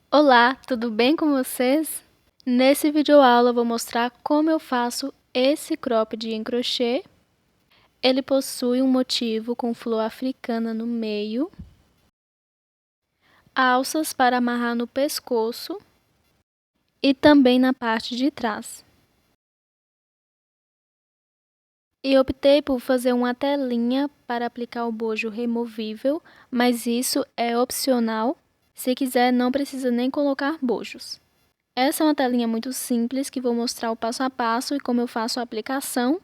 Olá, tudo bem com vocês? Nesse videoaula eu vou mostrar como eu faço esse cropped em crochê. Ele possui um motivo com flor africana no meio, alças para amarrar no pescoço e também na parte de trás. E optei por fazer uma telinha para aplicar o bojo removível, mas isso é opcional. Se quiser, não precisa nem colocar bojos. Essa é uma telinha muito simples que vou mostrar o passo a passo e como eu faço a aplicação.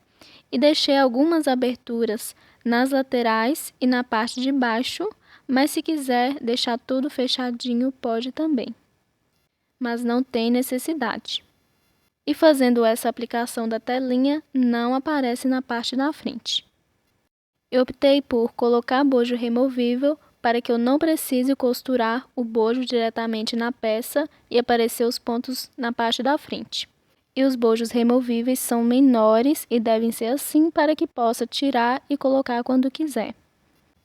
E deixei algumas aberturas nas laterais e na parte de baixo, mas se quiser deixar tudo fechadinho, pode também. Mas não tem necessidade. E fazendo essa aplicação da telinha, não aparece na parte da frente. Eu optei por colocar bojo removível para que eu não precise costurar o bojo diretamente na peça e aparecer os pontos na parte da frente. E os bojos removíveis são menores e devem ser assim para que possa tirar e colocar quando quiser.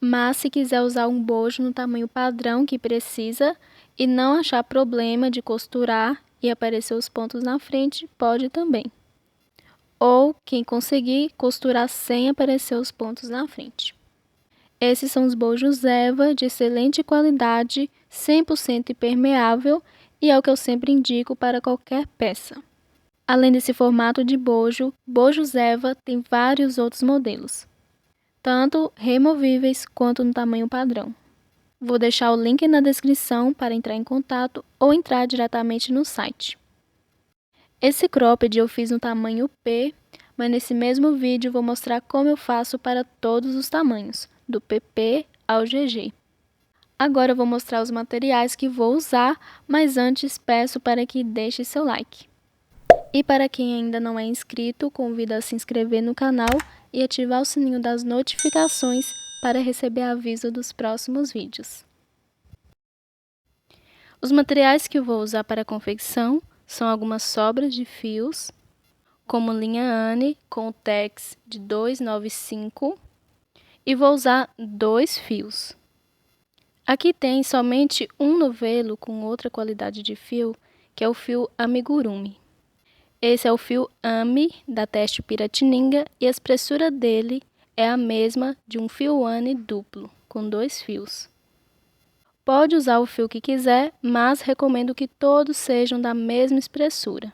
Mas se quiser usar um bojo no tamanho padrão que precisa e não achar problema de costurar e aparecer os pontos na frente, pode também. Ou quem conseguir costurar sem aparecer os pontos na frente. Esses são os bojos Eva de excelente qualidade, 100% impermeável e é o que eu sempre indico para qualquer peça. Além desse formato de bojo, bojos Eva tem vários outros modelos, tanto removíveis quanto no tamanho padrão. Vou deixar o link na descrição para entrar em contato ou entrar diretamente no site. Esse cropped eu fiz no tamanho P, mas nesse mesmo vídeo vou mostrar como eu faço para todos os tamanhos, do PP ao GG. Agora eu vou mostrar os materiais que vou usar, mas antes peço para que deixe seu like. E para quem ainda não é inscrito, convido a se inscrever no canal e ativar o sininho das notificações para receber aviso dos próximos vídeos. Os materiais que eu vou usar para a confecção são algumas sobras de fios, como linha Anne com o tex de 295 e vou usar 2 fios. Aqui tem somente um novelo com outra qualidade de fio, que é o fio amigurumi. Esse é o fio AMI da Teste Piratininga e a espessura dele é a mesma de um fio Anne duplo, com 2 fios. Pode usar o fio que quiser, mas recomendo que todos sejam da mesma espessura.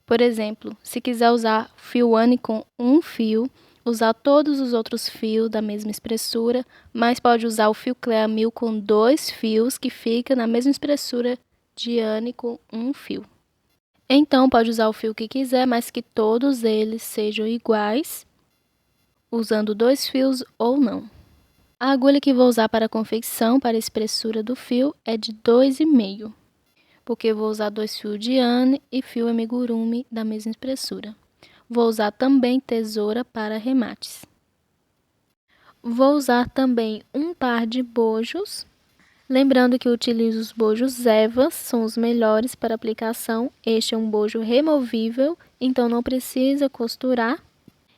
Por exemplo, se quiser usar fio Anne com um fio, usar todos os outros fios da mesma espessura, mas pode usar o fio Clea 1000 com 2 fios, que fica na mesma espessura de Anne com um fio. Então, pode usar o fio que quiser, mas que todos eles sejam iguais, usando 2 fios ou não. A agulha que vou usar para a confecção, para a espessura do fio, é de 2,5, porque eu vou usar 2 fios de Anne e fio amigurumi da mesma espessura. Vou usar também tesoura para remates. Vou usar também um par de bojos. Lembrando que eu utilizo os bojos Evas, são os melhores para aplicação. Este é um bojo removível, então não precisa costurar.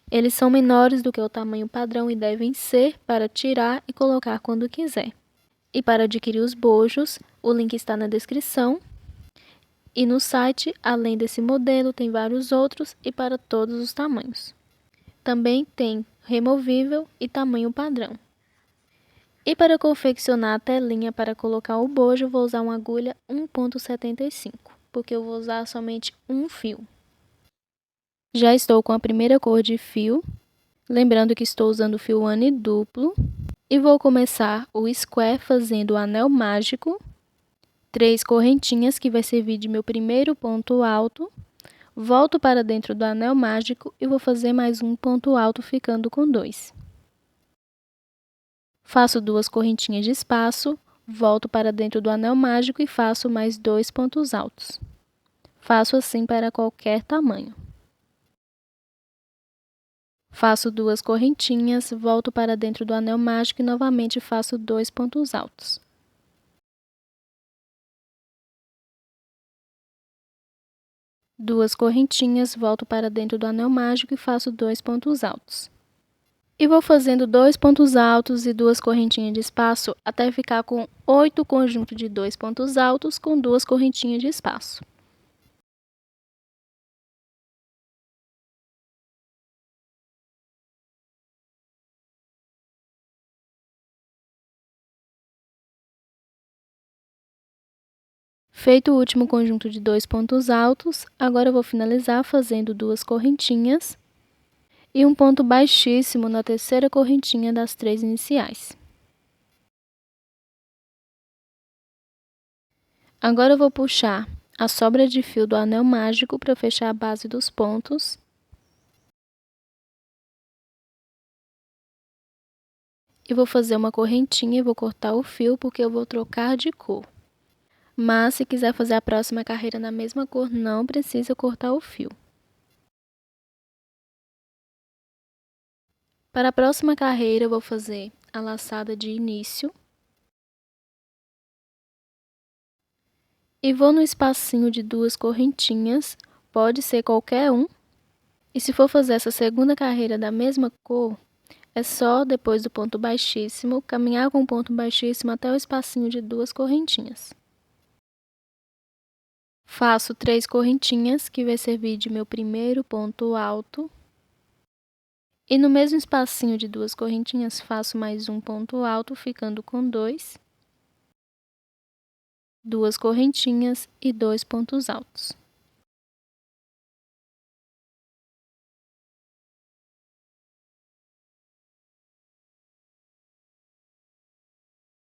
Eles são menores do que o tamanho padrão e devem ser para tirar e colocar quando quiser. E para adquirir os bojos, o link está na descrição. E no site, além desse modelo, tem vários outros e para todos os tamanhos. Também tem removível e tamanho padrão. E para confeccionar a telinha para colocar o bojo, vou usar uma agulha 1,75, porque eu vou usar somente um fio. Já estou com a primeira cor de fio, lembrando que estou usando o fio Anne duplo. E vou começar o square fazendo o anel mágico, 3 correntinhas, que vai servir de meu primeiro ponto alto. Volto para dentro do anel mágico e vou fazer mais um ponto alto, ficando com 2. Faço 2 correntinhas de espaço, volto para dentro do anel mágico e faço mais 2 pontos altos. Faço assim para qualquer tamanho. Faço 2 correntinhas, volto para dentro do anel mágico e novamente faço 2 pontos altos. Duas correntinhas, volto para dentro do anel mágico e faço 2 pontos altos. E vou fazendo 2 pontos altos e 2 correntinhas de espaço até ficar com 8 conjuntos de 2 pontos altos com 2 correntinhas de espaço. Feito o último conjunto de 2 pontos altos, agora eu vou finalizar fazendo 2 correntinhas e um ponto baixíssimo na terceira correntinha das 3 iniciais. Agora eu vou puxar a sobra de fio do anel mágico para fechar a base dos pontos. E vou fazer uma correntinha e vou cortar o fio porque eu vou trocar de cor. Mas se quiser fazer a próxima carreira na mesma cor, não precisa cortar o fio. Para a próxima carreira, eu vou fazer a laçada de início. E vou no espacinho de 2 correntinhas, pode ser qualquer um. E se for fazer essa segunda carreira da mesma cor, é só, depois do ponto baixíssimo, caminhar com o ponto baixíssimo até o espacinho de 2 correntinhas. Faço 3 correntinhas, que vai servir de meu primeiro ponto alto. E no mesmo espacinho de 2 correntinhas, faço mais um ponto alto, ficando com 2. 2 correntinhas e 2 pontos altos.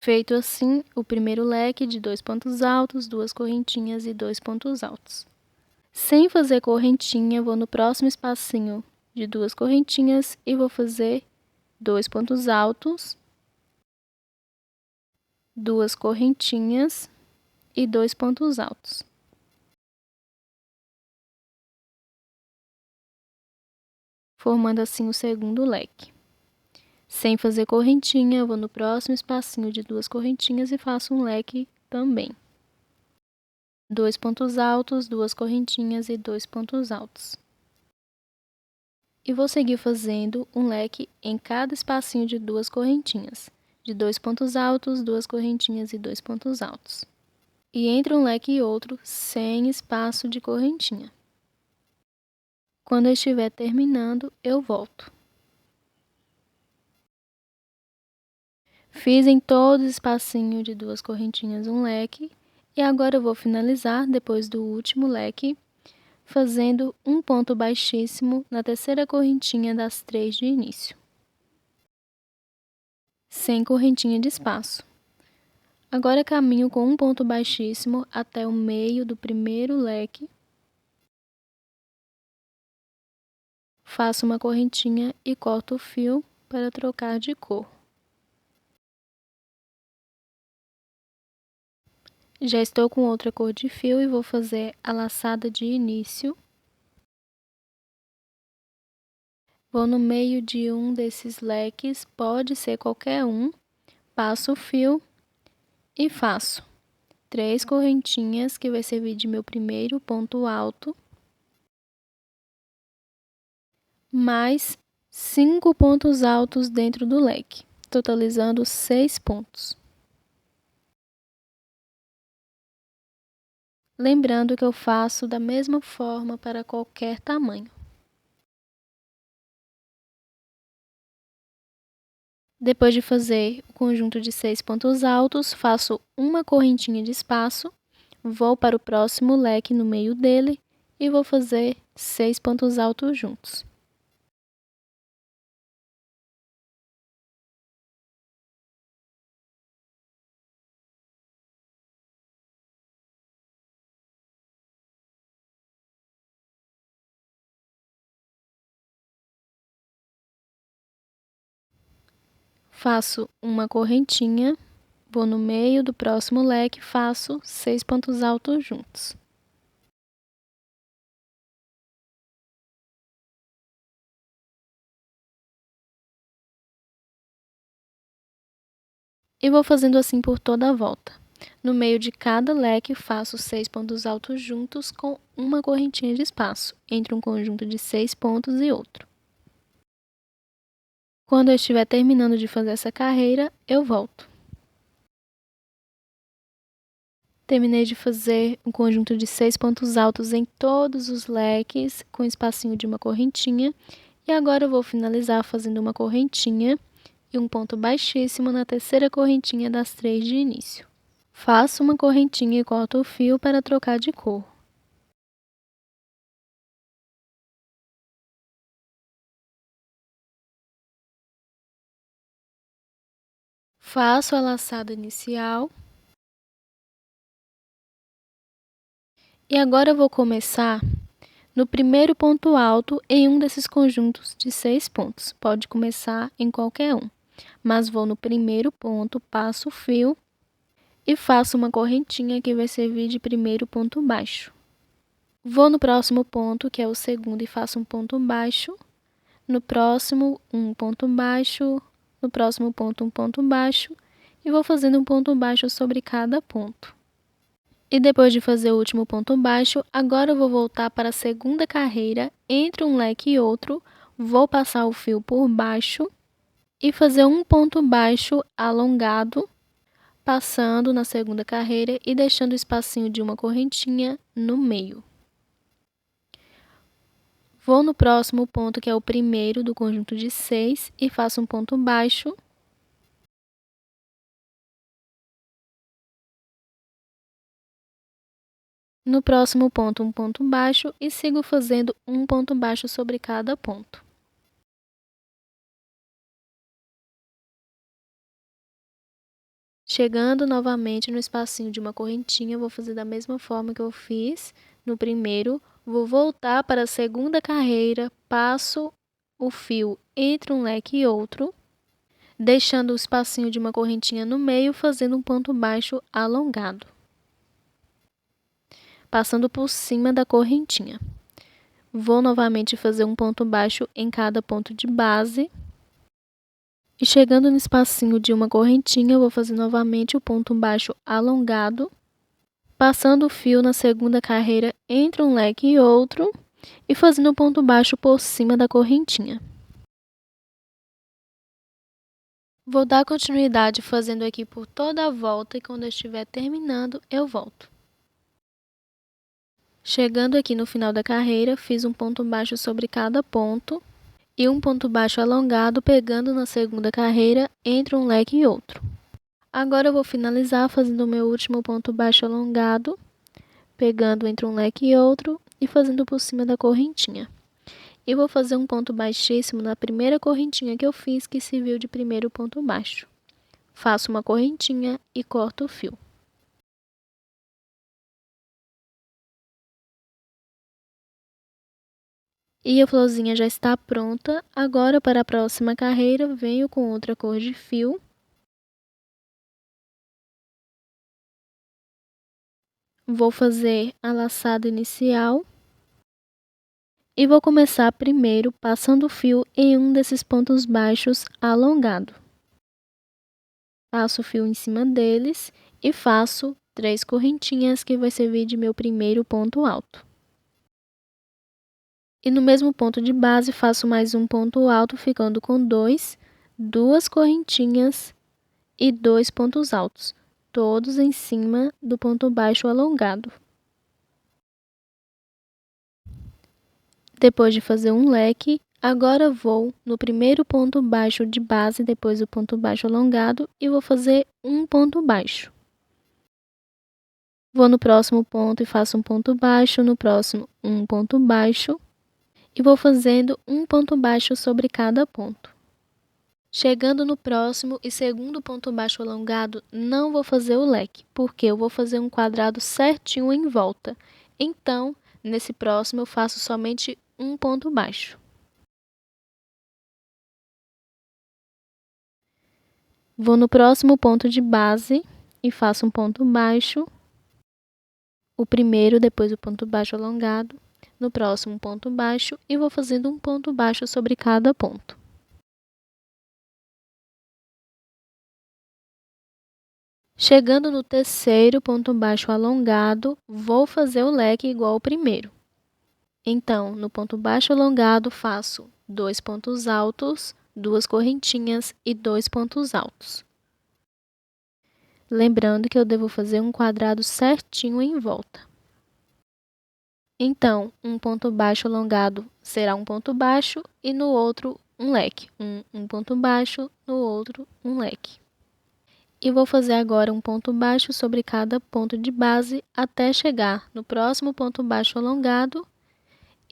Feito assim, o primeiro leque de 2 pontos altos, 2 correntinhas e 2 pontos altos. Sem fazer correntinha, vou no próximo espacinho de 2 correntinhas e vou fazer 2 pontos altos, 2 correntinhas e 2 pontos altos. Formando assim o segundo leque. Sem fazer correntinha, eu vou no próximo espacinho de 2 correntinhas e faço um leque também. 2 pontos altos, 2 correntinhas e 2 pontos altos. E vou seguir fazendo um leque em cada espacinho de 2 correntinhas, de 2 pontos altos, 2 correntinhas e 2 pontos altos. E entre um leque e outro, sem espaço de correntinha. Quando eu estiver terminando, eu volto. Fiz em todo o espacinho de 2 correntinhas um leque, e agora eu vou finalizar, depois do último leque, fazendo um ponto baixíssimo na terceira correntinha das 3 de início, sem correntinha de espaço. Agora caminho com um ponto baixíssimo até o meio do primeiro leque, faço uma correntinha e corto o fio para trocar de cor. Já estou com outra cor de fio e vou fazer a laçada de início. Vou no meio de um desses leques, pode ser qualquer um, passo o fio e faço 3 correntinhas, que vai servir de meu primeiro ponto alto, mais 5 pontos altos dentro do leque, totalizando 6 pontos. Lembrando que eu faço da mesma forma para qualquer tamanho. Depois de fazer o conjunto de 6 pontos altos, faço uma correntinha de espaço, vou para o próximo leque no meio dele e vou fazer 6 pontos altos juntos. Faço uma correntinha, vou no meio do próximo leque, faço 6 pontos altos juntos. E vou fazendo assim por toda a volta. No meio de cada leque, faço 6 pontos altos juntos com uma correntinha de espaço, entre um conjunto de 6 pontos e outro. Quando eu estiver terminando de fazer essa carreira, eu volto. Terminei de fazer um conjunto de 6 pontos altos em todos os leques, com espacinho de uma correntinha. E agora eu vou finalizar fazendo uma correntinha e um ponto baixíssimo na terceira correntinha das 3 de início. Faço uma correntinha e corto o fio para trocar de cor. Faço a laçada inicial. E agora eu vou começar no primeiro ponto alto em um desses conjuntos de 6 pontos. Pode começar em qualquer um, mas vou no primeiro ponto, passo o fio e faço uma correntinha que vai servir de primeiro ponto baixo. Vou no próximo ponto, que é o segundo, e faço um ponto baixo. No próximo, um ponto baixo. No próximo ponto, um ponto baixo. E vou fazendo um ponto baixo sobre cada ponto. E depois de fazer o último ponto baixo, agora eu vou voltar para a segunda carreira, entre um leque e outro, vou passar o fio por baixo e fazer um ponto baixo alongado, passando na segunda carreira e deixando o espacinho de uma correntinha no meio. Vou no próximo ponto, que é o primeiro do conjunto de 6, e faço um ponto baixo. No próximo ponto, um ponto baixo e sigo fazendo um ponto baixo sobre cada ponto. Chegando novamente no espacinho de uma correntinha, vou fazer da mesma forma que eu fiz no primeiro. Vou voltar para a segunda carreira, passo o fio entre um leque e outro, deixando o espacinho de uma correntinha no meio, fazendo um ponto baixo alongado, passando por cima da correntinha. Vou novamente fazer um ponto baixo em cada ponto de base. E chegando no espacinho de uma correntinha, eu vou fazer novamente o ponto baixo alongado, passando o fio na segunda carreira entre um leque e outro e fazendo um ponto baixo por cima da correntinha. Vou dar continuidade fazendo aqui por toda a volta e quando eu estiver terminando, eu volto. Chegando aqui no final da carreira, fiz um ponto baixo sobre cada ponto e um ponto baixo alongado pegando na segunda carreira entre um leque e outro. Agora eu vou finalizar fazendo o meu último ponto baixo alongado, pegando entre um leque e outro e fazendo por cima da correntinha. E vou fazer um ponto baixíssimo na primeira correntinha que eu fiz, que serviu de primeiro ponto baixo. Faço uma correntinha e corto o fio. E a florzinha já está pronta. Agora, para a próxima carreira, venho com outra cor de fio. Vou fazer a laçada inicial. E vou começar primeiro passando o fio em um desses pontos baixos alongado. Passo o fio em cima deles e faço 3 correntinhas, que vai servir de meu primeiro ponto alto. E no mesmo ponto de base, faço mais um ponto alto, ficando com 2 correntinhas e 2 pontos altos, todos em cima do ponto baixo alongado. Depois de fazer um leque, agora vou no primeiro ponto baixo de base, depois do ponto baixo alongado, e vou fazer um ponto baixo. Vou no próximo ponto e faço um ponto baixo, no próximo um ponto baixo, e vou fazendo um ponto baixo sobre cada ponto. Chegando no próximo e segundo ponto baixo alongado, não vou fazer o leque, porque eu vou fazer um quadrado certinho em volta. Então, nesse próximo, eu faço somente um ponto baixo. Vou no próximo ponto de base e faço um ponto baixo. O primeiro, depois o ponto baixo alongado. No próximo, ponto baixo e vou fazendo um ponto baixo sobre cada ponto. Chegando no terceiro ponto baixo alongado, vou fazer o leque igual ao primeiro. Então, no ponto baixo alongado, faço 2 pontos altos, 2 correntinhas e 2 pontos altos. Lembrando que eu devo fazer um quadrado certinho em volta. Então, um ponto baixo alongado será um ponto baixo e no outro um leque. Um ponto baixo, no outro um leque. E vou fazer agora um ponto baixo sobre cada ponto de base até chegar no próximo ponto baixo alongado.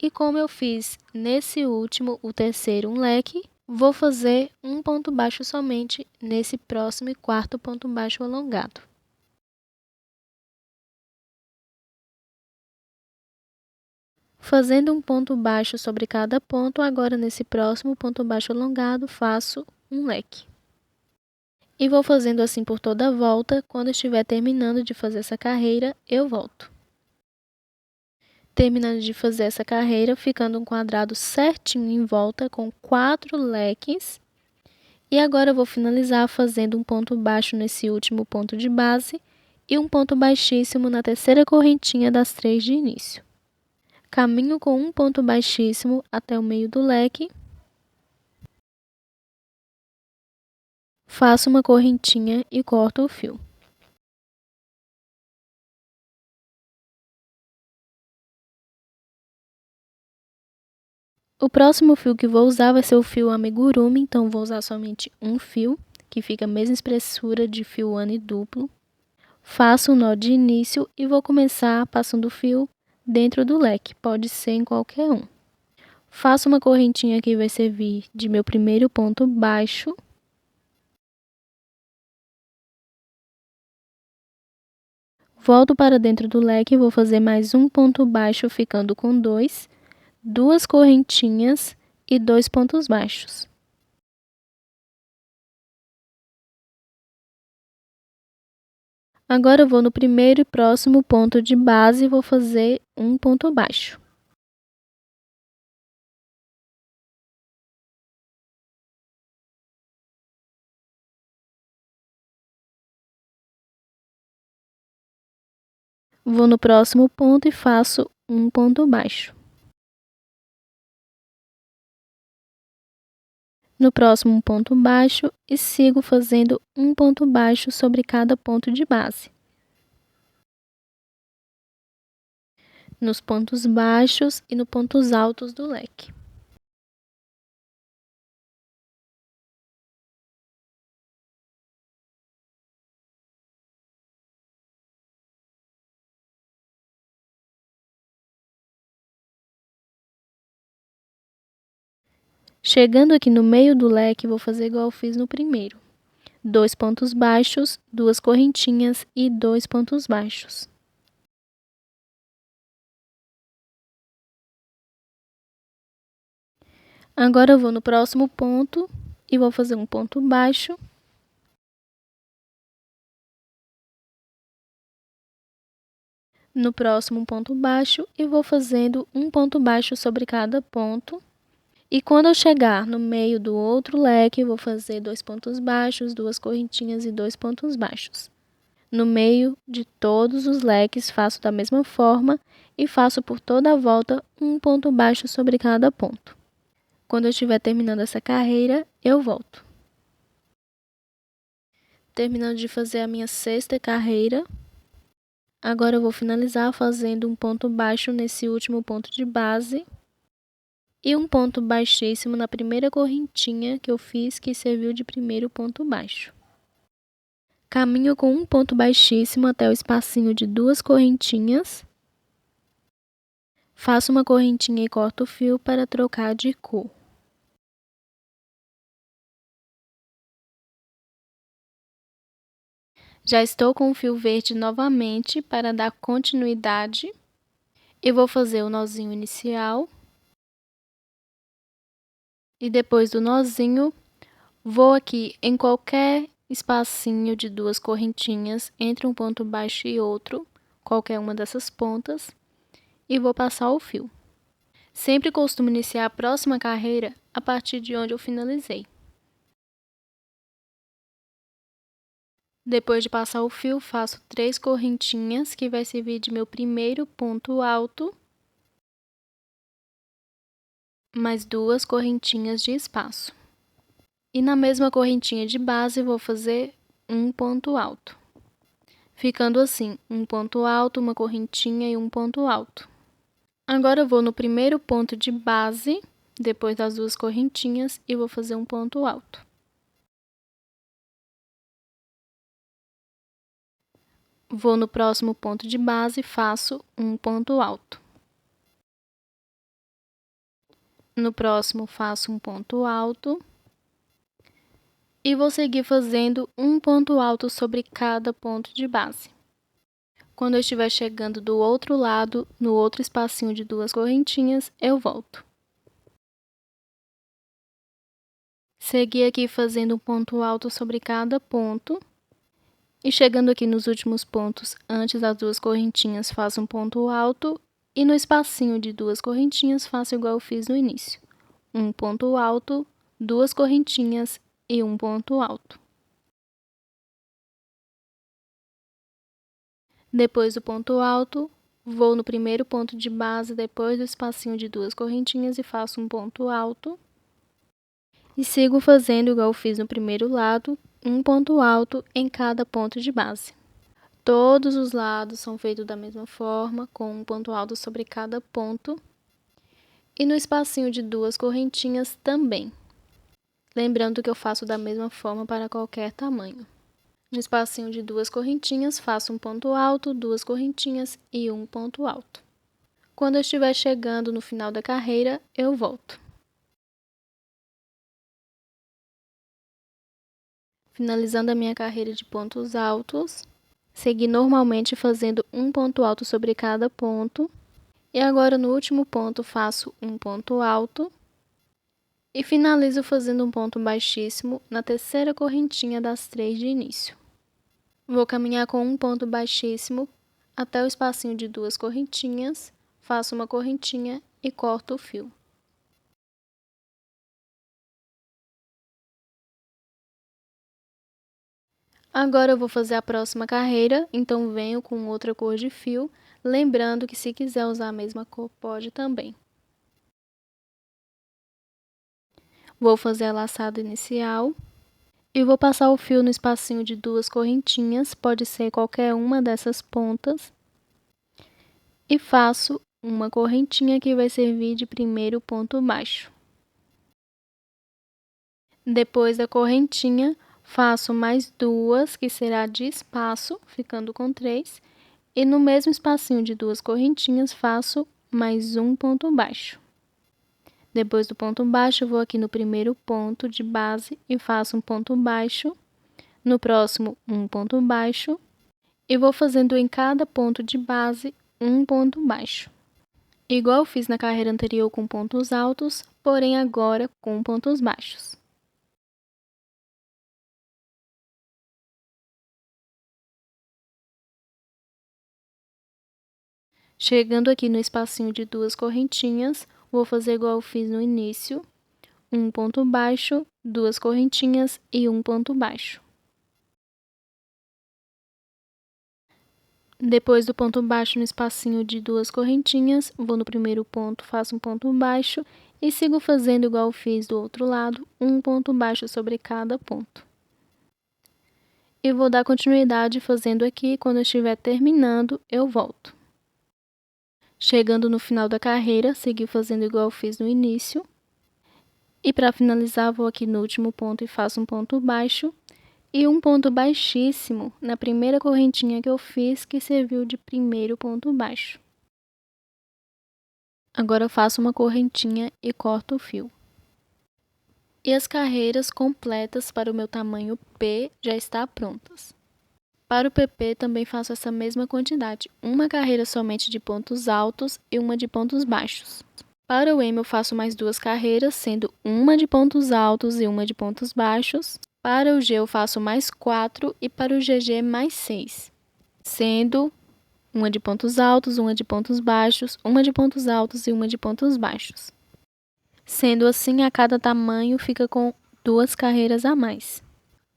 E como eu fiz nesse último, o terceiro, um leque, vou fazer um ponto baixo somente nesse próximo e quarto ponto baixo alongado. Fazendo um ponto baixo sobre cada ponto, agora nesse próximo ponto baixo alongado, faço um leque. E vou fazendo assim por toda a volta. Quando estiver terminando de fazer essa carreira, eu volto. Terminando de fazer essa carreira, ficando um quadrado certinho em volta com 4 leques. E agora eu vou finalizar fazendo um ponto baixo nesse último ponto de base e um ponto baixíssimo na terceira correntinha das 3 de início. Caminho com um ponto baixíssimo até o meio do leque. Faço uma correntinha e corto o fio. O próximo fio que vou usar vai ser o fio amigurumi, então vou usar somente um fio, que fica a mesma espessura de fio ane duplo. Faço um nó de início e vou começar passando o fio dentro do leque, pode ser em qualquer um. Faço uma correntinha que vai servir de meu primeiro ponto baixo. Volto para dentro do leque e vou fazer mais um ponto baixo, ficando com 2 correntinhas e 2 pontos baixos. Agora eu vou no primeiro e próximo ponto de base e vou fazer um ponto baixo. Vou no próximo ponto e faço um ponto baixo. No próximo ponto baixo e sigo fazendo um ponto baixo sobre cada ponto de base. Nos pontos baixos e nos pontos altos do leque. Chegando aqui no meio do leque, vou fazer igual eu fiz no primeiro. 2 pontos baixos, 2 correntinhas e 2 pontos baixos. Agora eu vou no próximo ponto e vou fazer um ponto baixo. No próximo ponto baixo e vou fazendo um ponto baixo sobre cada ponto. E quando eu chegar no meio do outro leque, vou fazer 2 pontos baixos, 2 correntinhas e 2 pontos baixos. No meio de todos os leques, faço da mesma forma e faço por toda a volta um ponto baixo sobre cada ponto. Quando eu estiver terminando essa carreira, eu volto. Terminando de fazer a minha sexta carreira, agora eu vou finalizar fazendo um ponto baixo nesse último ponto de base e um ponto baixíssimo na primeira correntinha que eu fiz, que serviu de primeiro ponto baixo. Caminho com um ponto baixíssimo até o espacinho de 2 correntinhas. Faço uma correntinha e corto o fio para trocar de cor. Já estou com o fio verde novamente para dar continuidade. E vou fazer o nozinho inicial. E depois do nozinho, vou aqui em qualquer espacinho de 2 correntinhas, entre um ponto baixo e outro, qualquer uma dessas pontas, e vou passar o fio. Sempre costumo iniciar a próxima carreira a partir de onde eu finalizei. Depois de passar o fio, faço 3 correntinhas, que vai servir de meu primeiro ponto alto, mais 2 correntinhas de espaço. E na mesma correntinha de base, vou fazer um ponto alto. Ficando assim, um ponto alto, uma correntinha e um ponto alto. Agora eu vou no primeiro ponto de base, depois das duas correntinhas, e vou fazer um ponto alto. Vou no próximo ponto de base e faço um ponto alto. No próximo, faço um ponto alto. E vou seguir fazendo um ponto alto sobre cada ponto de base. Quando eu estiver chegando do outro lado, no outro espacinho de duas correntinhas, eu volto. Segui aqui fazendo um ponto alto sobre cada ponto. E chegando aqui nos últimos pontos, antes das duas correntinhas, faço um ponto alto. E no espacinho de duas correntinhas, faço igual eu fiz no início. Um ponto alto, duas correntinhas e um ponto alto. Depois do ponto alto, vou no primeiro ponto de base, depois do espacinho de duas correntinhas e faço um ponto alto. E sigo fazendo igual eu fiz no primeiro lado, um ponto alto em cada ponto de base. Todos os lados são feitos da mesma forma, com um ponto alto sobre cada ponto. E no espacinho de duas correntinhas também. Lembrando que eu faço da mesma forma para qualquer tamanho. No espacinho de duas correntinhas, faço um ponto alto, duas correntinhas e um ponto alto. Quando eu estiver chegando no final da carreira, eu volto. Finalizando a minha carreira de pontos altos, segui normalmente fazendo um ponto alto sobre cada ponto. E agora no último ponto faço um ponto alto. E finalizo fazendo um ponto baixíssimo na terceira correntinha das 3 de início. Vou caminhar com um ponto baixíssimo até o espacinho de duas correntinhas, faço uma correntinha e corto o fio. Agora eu vou fazer a próxima carreira, então venho com outra cor de fio, lembrando que se quiser usar a mesma cor, pode também. Vou fazer a laçada inicial. E vou passar o fio no espacinho de duas correntinhas, pode ser qualquer uma dessas pontas. E faço uma correntinha que vai servir de primeiro ponto baixo. Depois da correntinha, faço mais duas, que será de espaço, ficando com 3. E no mesmo espacinho de duas correntinhas, faço mais um ponto baixo. Depois do ponto baixo, vou aqui no primeiro ponto de base e faço um ponto baixo. No próximo, um ponto baixo. E vou fazendo em cada ponto de base um ponto baixo. Igual eu fiz na carreira anterior com pontos altos, porém agora com pontos baixos. Chegando aqui no espacinho de duas correntinhas, vou fazer igual eu fiz no início, um ponto baixo, duas correntinhas e um ponto baixo. Depois do ponto baixo no espacinho de duas correntinhas, vou no primeiro ponto, faço um ponto baixo e sigo fazendo igual eu fiz do outro lado, um ponto baixo sobre cada ponto. E vou dar continuidade fazendo aqui, quando eu estiver terminando, eu volto. Chegando no final da carreira, segui fazendo igual eu fiz no início. E para finalizar, vou aqui no último ponto e faço um ponto baixo. E um ponto baixíssimo na primeira correntinha que eu fiz, que serviu de primeiro ponto baixo. Agora eu faço uma correntinha e corto o fio. E as carreiras completas para o meu tamanho P já estão prontas. Para o PP também faço essa mesma quantidade, uma carreira somente de pontos altos e uma de pontos baixos. Para o M eu faço mais duas carreiras, sendo uma de pontos altos e uma de pontos baixos. Para o G eu faço mais 4 e para o GG mais 6, sendo uma de pontos altos, uma de pontos baixos, uma de pontos altos e uma de pontos baixos. Sendo assim, a cada tamanho fica com duas carreiras a mais,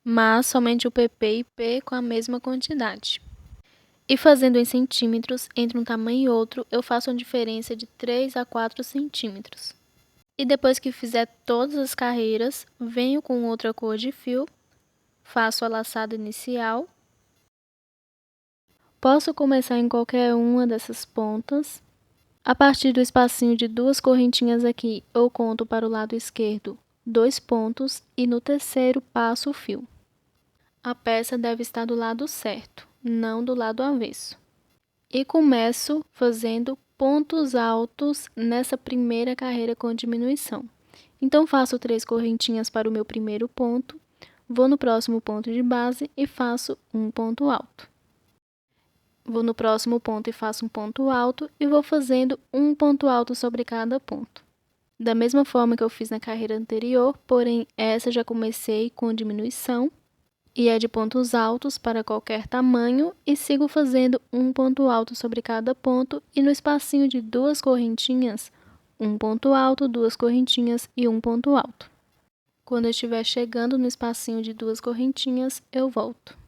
mas somente o PP e P com a mesma quantidade. E fazendo em centímetros, entre um tamanho e outro, eu faço uma diferença de 3 a 4 centímetros. E depois que fizer todas as carreiras, venho com outra cor de fio, faço a laçada inicial. Posso começar em qualquer uma dessas pontas. A partir do espacinho de 2 correntinhas aqui, eu conto para o lado esquerdo 2 pontos e no terceiro passo o fio. A peça deve estar do lado certo, não do lado avesso. E começo fazendo pontos altos nessa primeira carreira com diminuição. Então, faço 3 correntinhas para o meu primeiro ponto, vou no próximo ponto de base e faço um ponto alto. Vou no próximo ponto e faço um ponto alto e vou fazendo um ponto alto sobre cada ponto. Da mesma forma que eu fiz na carreira anterior, porém essa já comecei com diminuição e é de pontos altos para qualquer tamanho e sigo fazendo um ponto alto sobre cada ponto e no espacinho de 2 correntinhas, um ponto alto, 2 correntinhas e um ponto alto. Quando eu estiver chegando no espacinho de 2 correntinhas, eu volto.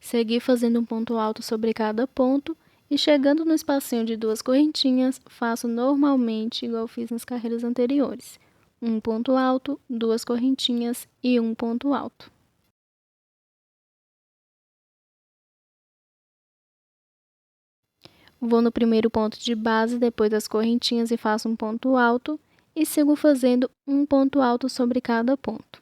Segui fazendo um ponto alto sobre cada ponto e chegando no espacinho de 2 correntinhas, faço normalmente igual eu fiz nas carreiras anteriores. Um ponto alto, 2 correntinhas e um ponto alto. Vou no primeiro ponto de base, depois das correntinhas e faço um ponto alto e sigo fazendo um ponto alto sobre cada ponto.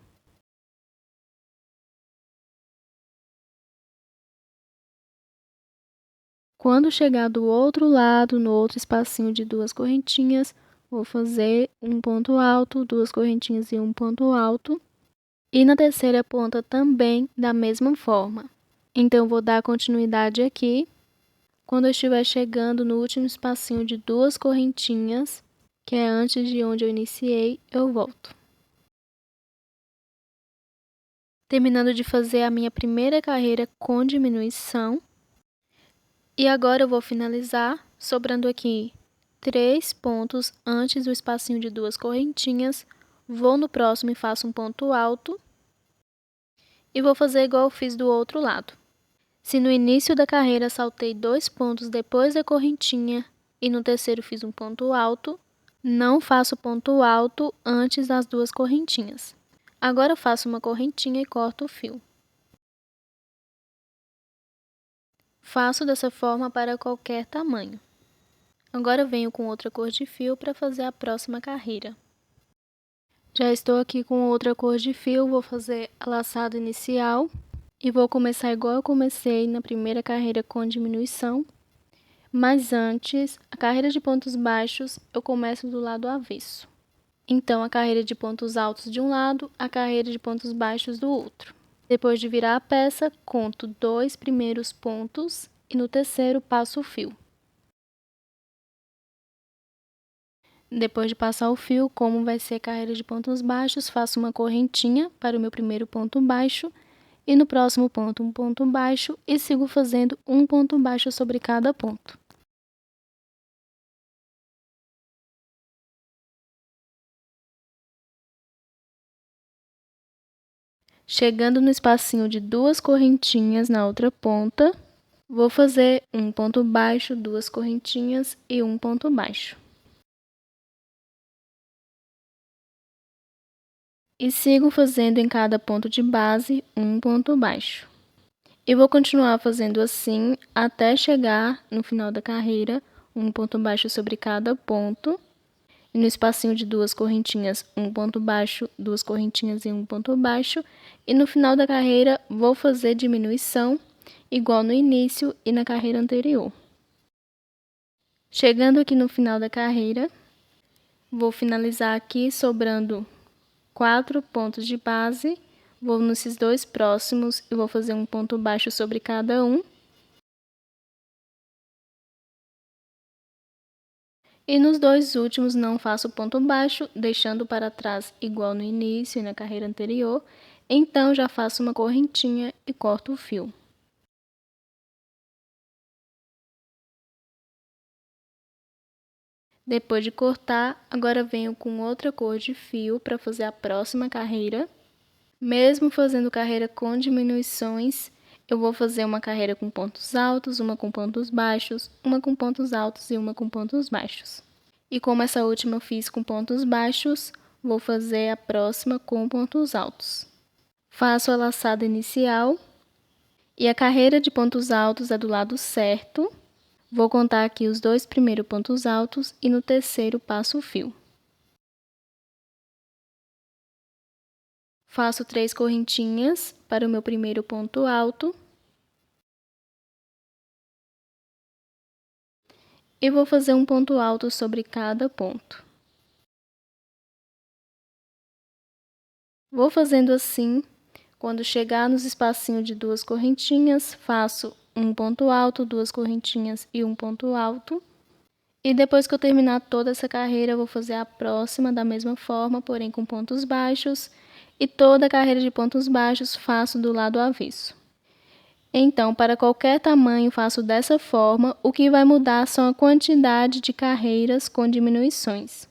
Quando chegar do outro lado, no outro espacinho de 2 correntinhas, vou fazer um ponto alto, 2 correntinhas e um ponto alto. E na terceira ponta também da mesma forma. Então, vou dar continuidade aqui. Quando eu estiver chegando no último espacinho de 2 correntinhas, que é antes de onde eu iniciei, eu volto. Terminando de fazer a minha primeira carreira com diminuição. E agora eu vou finalizar, sobrando aqui 3 pontos antes do espacinho de 2 correntinhas. Vou no próximo e faço um ponto alto. E vou fazer igual eu fiz do outro lado. Se no início da carreira saltei 2 pontos depois da correntinha e no terceiro fiz um ponto alto, não faço ponto alto antes das 2 correntinhas. Agora eu faço uma correntinha e corto o fio. Faço dessa forma para qualquer tamanho. Agora eu venho com outra cor de fio para fazer a próxima carreira. Já estou aqui com outra cor de fio, vou fazer a laçada inicial. E vou começar igual eu comecei na primeira carreira com diminuição. Mas antes, a carreira de pontos baixos, eu começo do lado avesso. Então, a carreira de pontos altos de um lado, a carreira de pontos baixos do outro. Depois de virar a peça, conto 2 primeiros pontos e no terceiro passo o fio. Depois de passar o fio, como vai ser a carreira de pontos baixos, faço uma correntinha para o meu primeiro ponto baixo e no próximo ponto um ponto baixo e sigo fazendo um ponto baixo sobre cada ponto. Chegando no espacinho de 2 correntinhas na outra ponta, vou fazer um ponto baixo, 2 correntinhas e um ponto baixo. E sigo fazendo em cada ponto de base um ponto baixo. E vou continuar fazendo assim até chegar no final da carreira, um ponto baixo sobre cada ponto. E no espacinho de 2 correntinhas, um ponto baixo, 2 correntinhas e um ponto baixo. E no final da carreira, vou fazer diminuição, igual no início e na carreira anterior. Chegando aqui no final da carreira, vou finalizar aqui sobrando 4 pontos de base. Vou nesses 2 próximos e vou fazer um ponto baixo sobre cada um. E nos 2 últimos não faço ponto baixo, deixando para trás igual no início e na carreira anterior. Então, já faço uma correntinha e corto o fio. Depois de cortar, agora venho com outra cor de fio para fazer a próxima carreira. Mesmo fazendo carreira com diminuições, eu vou fazer uma carreira com pontos altos, uma com pontos baixos, uma com pontos altos e uma com pontos baixos. E como essa última eu fiz com pontos baixos, vou fazer a próxima com pontos altos. Faço a laçada inicial e a carreira de pontos altos é do lado certo. Vou contar aqui os 2 primeiros pontos altos e no terceiro passo o fio. Faço 3 correntinhas para o meu primeiro ponto alto. E vou fazer um ponto alto sobre cada ponto. Vou fazendo assim. Quando chegar nos espacinhos de 2 correntinhas, faço um ponto alto, 2 correntinhas e um ponto alto. E depois que eu terminar toda essa carreira, eu vou fazer a próxima da mesma forma, porém com pontos baixos. E toda a carreira de pontos baixos faço do lado avesso. Então, para qualquer tamanho, faço dessa forma. O que vai mudar são a quantidade de carreiras com diminuições.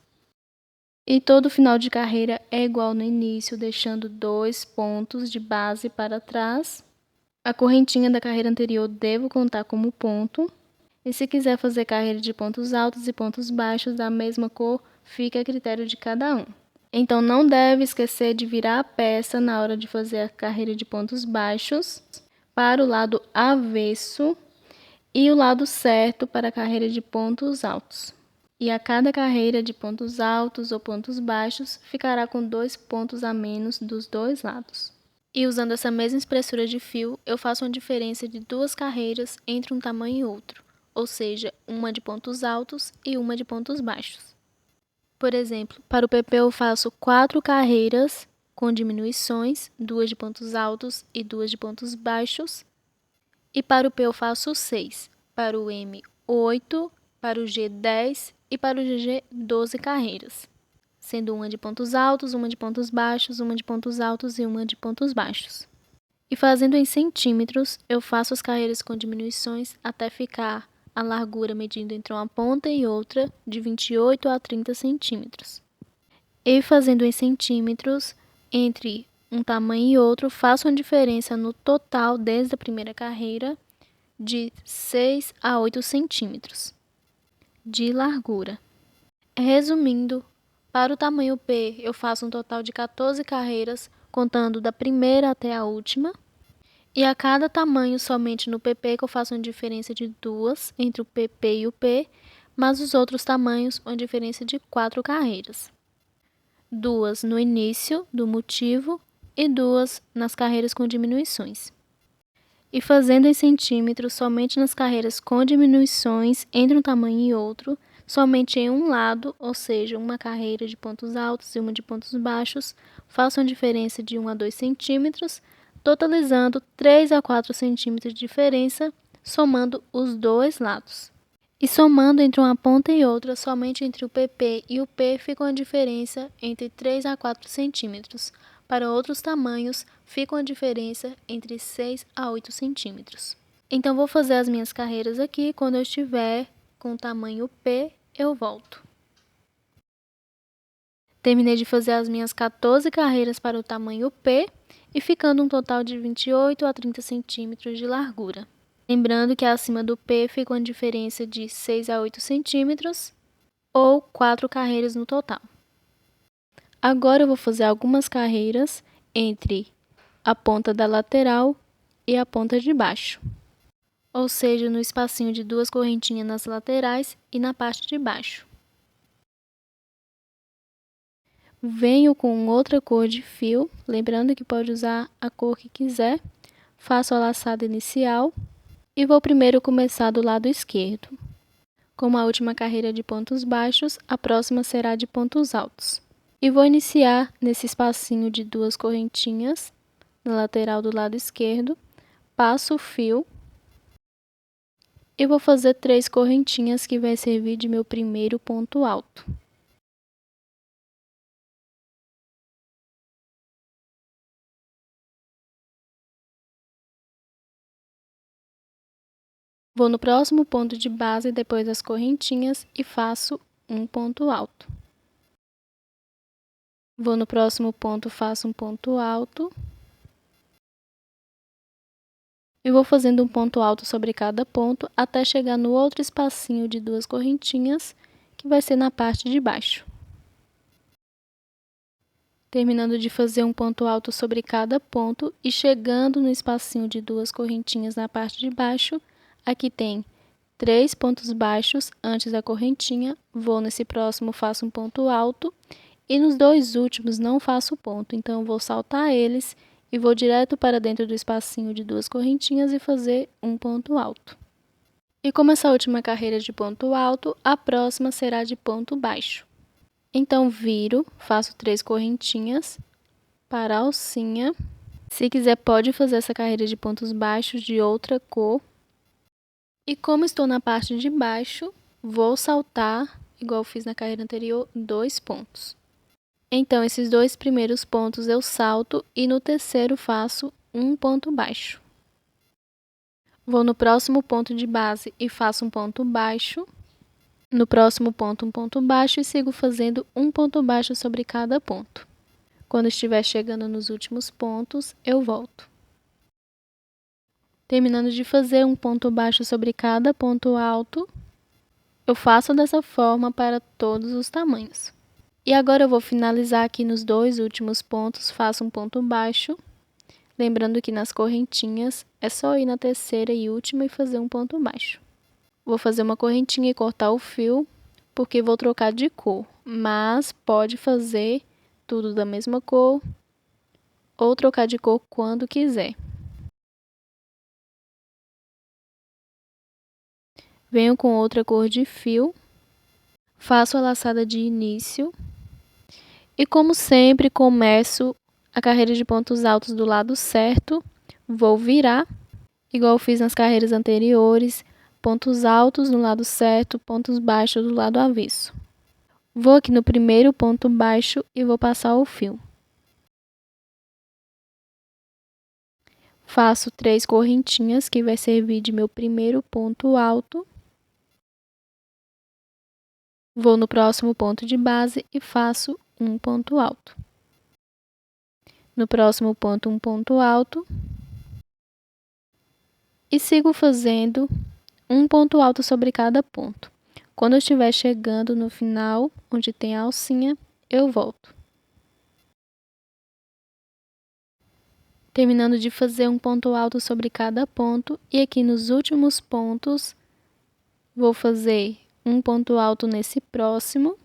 E todo final de carreira é igual no início, deixando 2 pontos de base para trás. A correntinha da carreira anterior devo contar como ponto. E se quiser fazer carreira de pontos altos e pontos baixos da mesma cor, fica a critério de cada um. Então, não deve esquecer de virar a peça na hora de fazer a carreira de pontos baixos para o lado avesso e o lado certo para a carreira de pontos altos. E a cada carreira de pontos altos ou pontos baixos ficará com 2 pontos a menos dos 2 lados. E usando essa mesma espessura de fio, eu faço uma diferença de 2 carreiras entre um tamanho e outro, ou seja, uma de pontos altos e uma de pontos baixos. Por exemplo, para o PP eu faço 4 carreiras com diminuições, 2 de pontos altos e 2 de pontos baixos. E para o P eu faço 6, para o M 8, para o G 10 e para o GG 12 carreiras, sendo uma de pontos altos, uma de pontos baixos, uma de pontos altos e uma de pontos baixos. E fazendo em centímetros, eu faço as carreiras com diminuições até ficar a largura medindo entre uma ponta e outra de 28 a 30 centímetros. E fazendo em centímetros, entre um tamanho e outro, faço uma diferença no total desde a primeira carreira de 6 a 8 centímetros de largura. Resumindo, para o tamanho P, eu faço um total de 14 carreiras, contando da primeira até a última. E a cada tamanho, somente no PP, que eu faço uma diferença de 2 entre o PP e o P, mas os outros tamanhos, uma diferença de 4 carreiras. 2 no início do motivo e 2 nas carreiras com diminuições. E fazendo em centímetros, somente nas carreiras com diminuições entre um tamanho e outro, somente em um lado, ou seja, uma carreira de pontos altos e uma de pontos baixos, faço uma diferença de 1 a 2 centímetros, totalizando 3 a 4 centímetros de diferença, somando os dois lados. E somando entre uma ponta e outra, somente entre o PP e o P fica uma diferença entre 3 a 4 centímetros. Para outros tamanhos, fica uma diferença entre 6 a 8 centímetros. Então, vou fazer as minhas carreiras aqui. Quando eu estiver com o tamanho P, eu volto. Terminei de fazer as minhas 14 carreiras para o tamanho P e ficando um total de 28 a 30 centímetros de largura. Lembrando que acima do P fica uma diferença de 6 a 8 centímetros ou 4 carreiras no total. Agora eu vou fazer algumas carreiras entre a ponta da lateral e a ponta de baixo, ou seja, no espacinho de 2 correntinhas nas laterais e na parte de baixo. Venho com outra cor de fio, lembrando que pode usar a cor que quiser. Faço a laçada inicial e vou primeiro começar do lado esquerdo. Como a última carreira de pontos baixos, a próxima será de pontos altos. E vou iniciar nesse espacinho de 2 correntinhas na lateral do lado esquerdo, passo o fio e vou fazer 3 correntinhas que vai servir de meu primeiro ponto alto. Vou no próximo ponto de base depois das correntinhas e faço um ponto alto. Vou no próximo ponto, faço um ponto alto. E vou fazendo um ponto alto sobre cada ponto até chegar no outro espacinho de 2 correntinhas que vai ser na parte de baixo. Terminando de fazer um ponto alto sobre cada ponto e chegando no espacinho de 2 correntinhas na parte de baixo, aqui tem 3 pontos baixos antes da correntinha, vou nesse próximo, faço um ponto alto, e nos 2 últimos não faço ponto, então vou saltar eles e vou direto para dentro do espacinho de 2 correntinhas e fazer um ponto alto. E como essa última carreira de ponto alto, a próxima será de ponto baixo. Então, viro, faço 3 correntinhas para a alcinha. Se quiser, pode fazer essa carreira de pontos baixos de outra cor. E como estou na parte de baixo, vou saltar, igual fiz na carreira anterior, 2 pontos. Então, esses 2 primeiros pontos eu salto e no terceiro faço um ponto baixo. Vou no próximo ponto de base e faço um ponto baixo. No próximo ponto, um ponto baixo e sigo fazendo um ponto baixo sobre cada ponto. Quando estiver chegando nos últimos pontos, eu volto. Terminando de fazer um ponto baixo sobre cada ponto alto, eu faço dessa forma para todos os tamanhos. E agora eu vou finalizar aqui nos 2 últimos pontos, faço um ponto baixo. Lembrando que nas correntinhas é só ir na terceira e última e fazer um ponto baixo. Vou fazer uma correntinha e cortar o fio, porque vou trocar de cor, mas pode fazer tudo da mesma cor ou trocar de cor quando quiser. Venho com outra cor de fio, faço a laçada de início e, como sempre, começo a carreira de pontos altos do lado certo, vou virar, igual eu fiz nas carreiras anteriores, pontos altos no lado certo, pontos baixos do lado avesso. Vou aqui no primeiro ponto baixo e vou passar o fio. Faço 3 correntinhas, que vai servir de meu primeiro ponto alto. Vou no próximo ponto de base e faço um ponto alto. No próximo ponto, um ponto alto. E sigo fazendo um ponto alto sobre cada ponto. Quando eu estiver chegando no final, onde tem a alcinha, eu volto. Terminando de fazer um ponto alto sobre cada ponto, e aqui nos últimos pontos, vou fazer um ponto alto nesse próximo.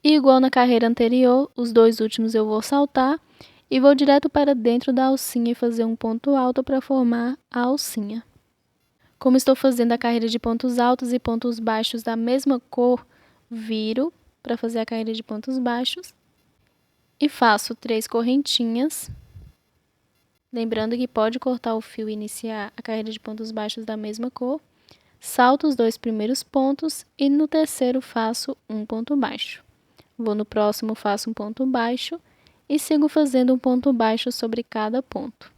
E igual na carreira anterior, os 2 últimos eu vou saltar e vou direto para dentro da alcinha e fazer um ponto alto para formar a alcinha. Como estou fazendo a carreira de pontos altos e pontos baixos da mesma cor, viro para fazer a carreira de pontos baixos e faço 3 correntinhas. Lembrando que pode cortar o fio e iniciar a carreira de pontos baixos da mesma cor. Salto os 2 primeiros pontos e no terceiro faço um ponto baixo. Vou no próximo, faço um ponto baixo e sigo fazendo um ponto baixo sobre cada ponto.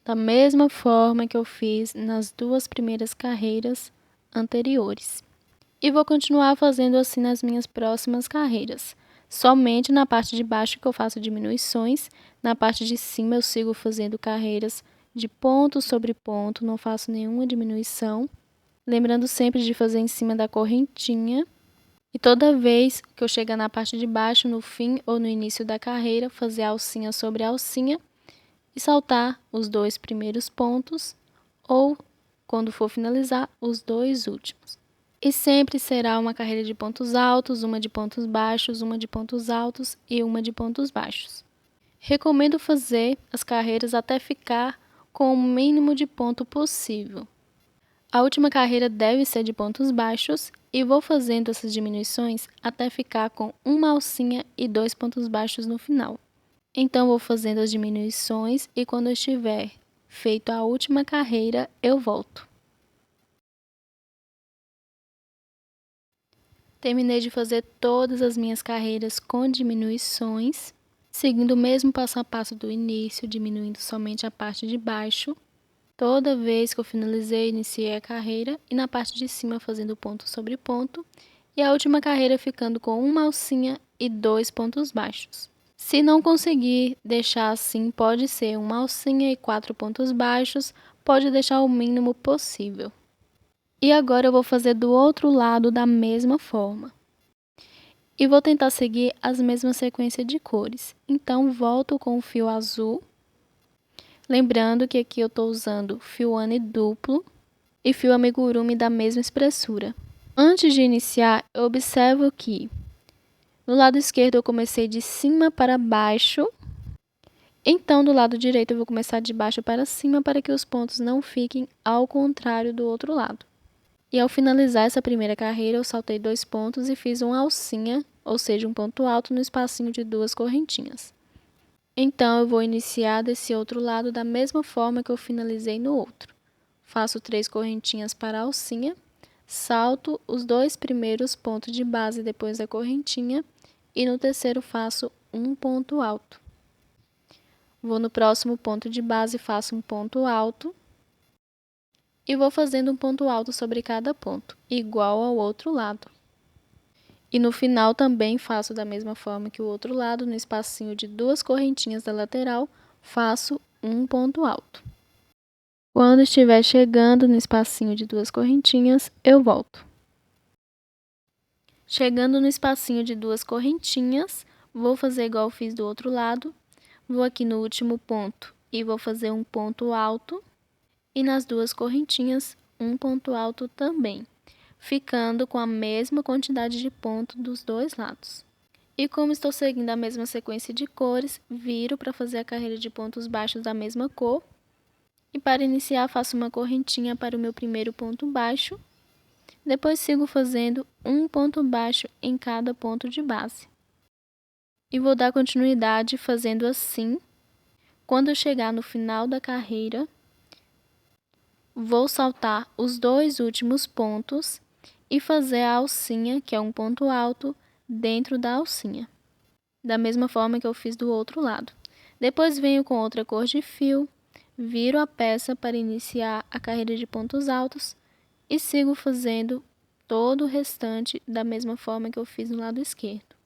Da mesma forma que eu fiz nas 2 primeiras carreiras anteriores. E vou continuar fazendo assim nas minhas próximas carreiras. Somente na parte de baixo que eu faço diminuições, na parte de cima eu sigo fazendo carreiras de ponto sobre ponto, não faço nenhuma diminuição. Lembrando sempre de fazer em cima da correntinha. E toda vez que eu chegar na parte de baixo, no fim ou no início da carreira, fazer alcinha sobre alcinha e saltar os 2 primeiros pontos ou, quando for finalizar, os 2 últimos. E sempre será uma carreira de pontos altos, uma de pontos baixos, uma de pontos altos e uma de pontos baixos. Recomendo fazer as carreiras até ficar com o mínimo de ponto possível. A última carreira deve ser de pontos baixos e vou fazendo essas diminuições até ficar com uma alcinha e 2 pontos baixos no final. Então, vou fazendo as diminuições e quando eu estiver feito a última carreira, eu volto. Terminei de fazer todas as minhas carreiras com diminuições, seguindo o mesmo passo a passo do início, diminuindo somente a parte de baixo. Toda vez que eu finalizei, iniciei a carreira e na parte de cima fazendo ponto sobre ponto e a última carreira ficando com uma alcinha e 2 pontos baixos. Se não conseguir deixar assim, pode ser uma alcinha e 4 pontos baixos, pode deixar o mínimo possível. E agora eu vou fazer do outro lado da mesma forma. E vou tentar seguir as mesmas sequências de cores. Então, volto com o fio azul. Lembrando que aqui eu estou usando fio Anne duplo e fio amigurumi da mesma espessura. Antes de iniciar, eu observo que no lado esquerdo eu comecei de cima para baixo. Então, do lado direito eu vou começar de baixo para cima para que os pontos não fiquem ao contrário do outro lado. E ao finalizar essa primeira carreira, eu saltei 2 pontos e fiz uma alcinha, ou seja, um ponto alto no espacinho de 2 correntinhas. Então, eu vou iniciar desse outro lado da mesma forma que eu finalizei no outro. Faço 3 correntinhas para a alcinha, salto os 2 primeiros pontos de base depois da correntinha e no terceiro faço um ponto alto. Vou no próximo ponto de base e faço um ponto alto. E vou fazendo um ponto alto sobre cada ponto, igual ao outro lado. E no final também faço da mesma forma que o outro lado, no espacinho de 2 correntinhas da lateral, faço um ponto alto. Quando estiver chegando no espacinho de 2 correntinhas, eu volto. Chegando no espacinho de 2 correntinhas, vou fazer igual eu fiz do outro lado. Vou aqui no último ponto e vou fazer um ponto alto. E nas 2 correntinhas, um ponto alto também, ficando com a mesma quantidade de pontos dos 2 lados. E como estou seguindo a mesma sequência de cores, viro para fazer a carreira de pontos baixos da mesma cor. E para iniciar, faço uma correntinha para o meu primeiro ponto baixo. Depois sigo fazendo um ponto baixo em cada ponto de base. E vou dar continuidade fazendo assim. Quando eu chegar no final da carreira, vou saltar os 2 últimos pontos e fazer a alcinha, que é um ponto alto, dentro da alcinha, da mesma forma que eu fiz do outro lado. Depois venho com outra cor de fio, viro a peça para iniciar a carreira de pontos altos e sigo fazendo todo o restante da mesma forma que eu fiz no lado esquerdo.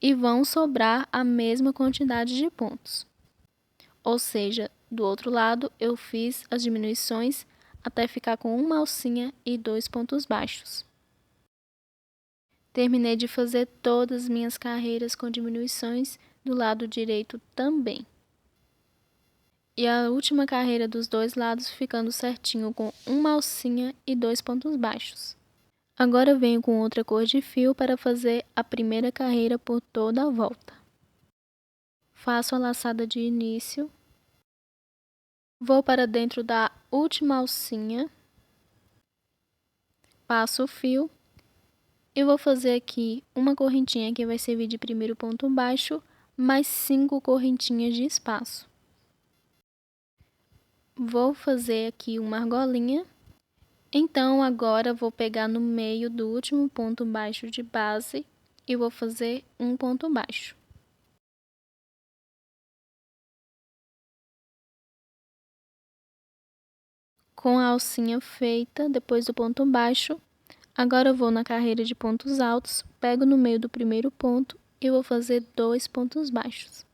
E vão sobrar a mesma quantidade de pontos. Ou seja, do outro lado eu fiz as diminuições até ficar com uma alcinha e 2 pontos baixos. Terminei de fazer todas as minhas carreiras com diminuições do lado direito também. E a última carreira dos 2 lados ficando certinho com uma alcinha e 2 pontos baixos. Agora eu venho com outra cor de fio para fazer a primeira carreira por toda a volta. Faço a laçada de início. Vou para dentro da última alcinha. Passo o fio. E vou fazer aqui uma correntinha que vai servir de primeiro ponto baixo, mais 5 correntinhas de espaço. Vou fazer aqui uma argolinha. Então, agora vou pegar no meio do último ponto baixo de base e vou fazer um ponto baixo. Com a alcinha feita, depois do ponto baixo, agora eu vou na carreira de pontos altos, pego no meio do primeiro ponto e vou fazer 2 pontos baixos.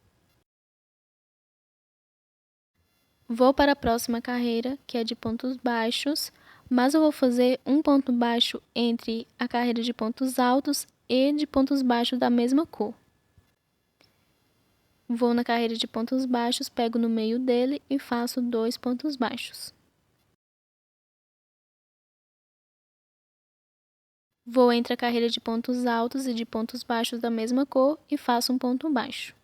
Vou para a próxima carreira, que é de pontos baixos, mas eu vou fazer um ponto baixo entre a carreira de pontos altos e de pontos baixos da mesma cor. Vou na carreira de pontos baixos, pego no meio dele e faço 2 pontos baixos. Vou entre a carreira de pontos altos e de pontos baixos da mesma cor e faço um ponto baixo.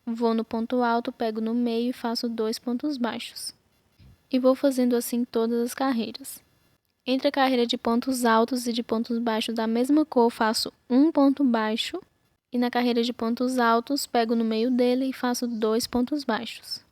Vou no ponto alto, pego no meio e faço 2 pontos baixos. E vou fazendo assim todas as carreiras. Entre a carreira de pontos altos e de pontos baixos da mesma cor, faço um ponto baixo. E na carreira de pontos altos, pego no meio dele e faço 2 pontos baixos.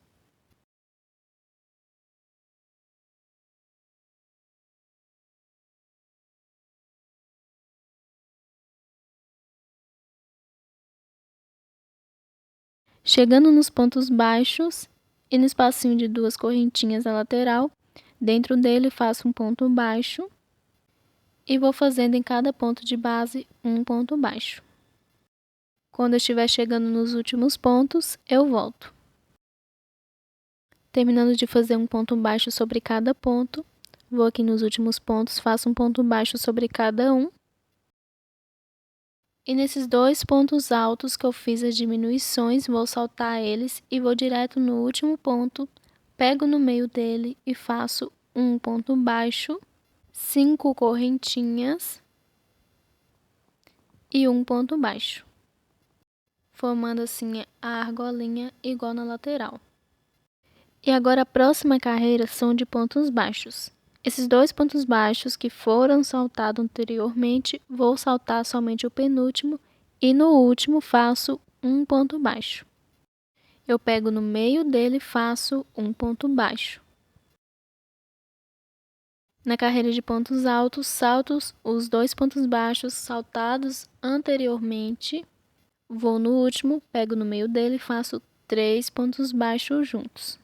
Chegando nos pontos baixos e no espacinho de 2 correntinhas na lateral, dentro dele faço um ponto baixo e vou fazendo em cada ponto de base um ponto baixo. Quando eu estiver chegando nos últimos pontos, eu volto. Terminando de fazer um ponto baixo sobre cada ponto, vou aqui nos últimos pontos, faço um ponto baixo sobre cada um E nesses dois pontos altos que eu fiz as diminuições, vou saltar eles e vou direto no último ponto, pego no meio dele e faço um ponto baixo, 5 correntinhas e um ponto baixo, formando assim a argolinha igual na lateral. E agora a próxima carreira são de pontos baixos. Esses dois pontos baixos que foram saltados anteriormente, vou saltar somente o penúltimo e no último faço um ponto baixo. Eu pego no meio dele e faço um ponto baixo. Na carreira de pontos altos, salto os dois pontos baixos saltados anteriormente. Vou no último, pego no meio dele e faço 3 pontos baixos juntos.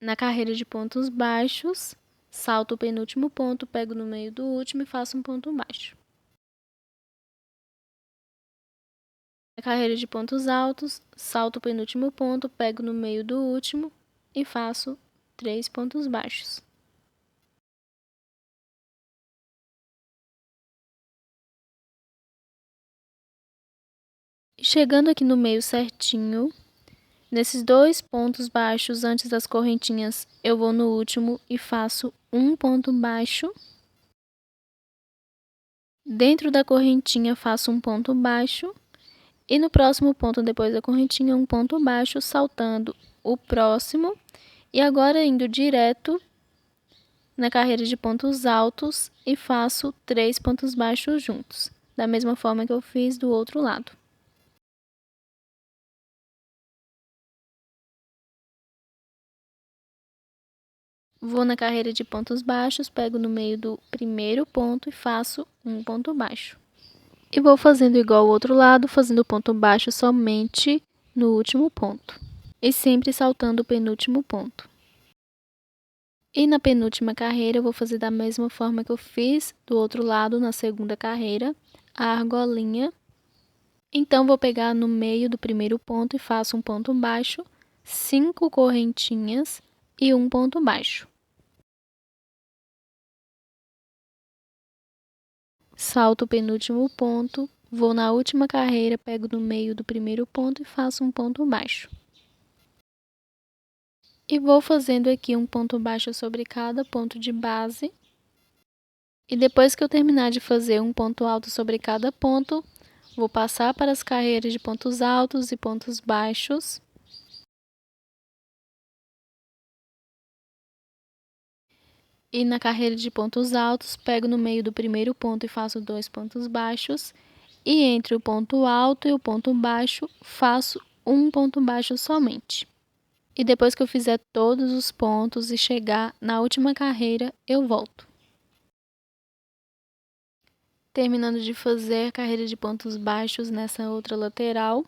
Na carreira de pontos baixos, salto o penúltimo ponto, pego no meio do último e faço um ponto baixo. Na carreira de pontos altos, salto o penúltimo ponto, pego no meio do último e faço 3 pontos baixos. E chegando aqui no meio certinho, nesses dois pontos baixos antes das correntinhas, eu vou no último e faço um ponto baixo. Dentro da correntinha, faço um ponto baixo. E no próximo ponto, depois da correntinha, um ponto baixo, saltando o próximo. E agora, indo direto na carreira de pontos altos e faço 3 pontos baixos juntos, da mesma forma que eu fiz do outro lado. Vou na carreira de pontos baixos, pego no meio do primeiro ponto e faço um ponto baixo. E vou fazendo igual ao outro lado, fazendo ponto baixo somente no último ponto. E sempre saltando o penúltimo ponto. E na penúltima carreira, eu vou fazer da mesma forma que eu fiz do outro lado na segunda carreira, a argolinha. Então, vou pegar no meio do primeiro ponto e faço um ponto baixo, 5 correntinhas e um ponto baixo. Salto o penúltimo ponto, vou na última carreira, pego no meio do primeiro ponto e faço um ponto baixo. E vou fazendo aqui um ponto baixo sobre cada ponto de base. E depois que eu terminar de fazer um ponto alto sobre cada ponto, vou passar para as carreiras de pontos altos e pontos baixos. E na carreira de pontos altos, pego no meio do primeiro ponto e faço 2 pontos baixos. E entre o ponto alto e o ponto baixo, faço um ponto baixo somente. E depois que eu fizer todos os pontos e chegar na última carreira, eu volto. Terminando de fazer a carreira de pontos baixos nessa outra lateral.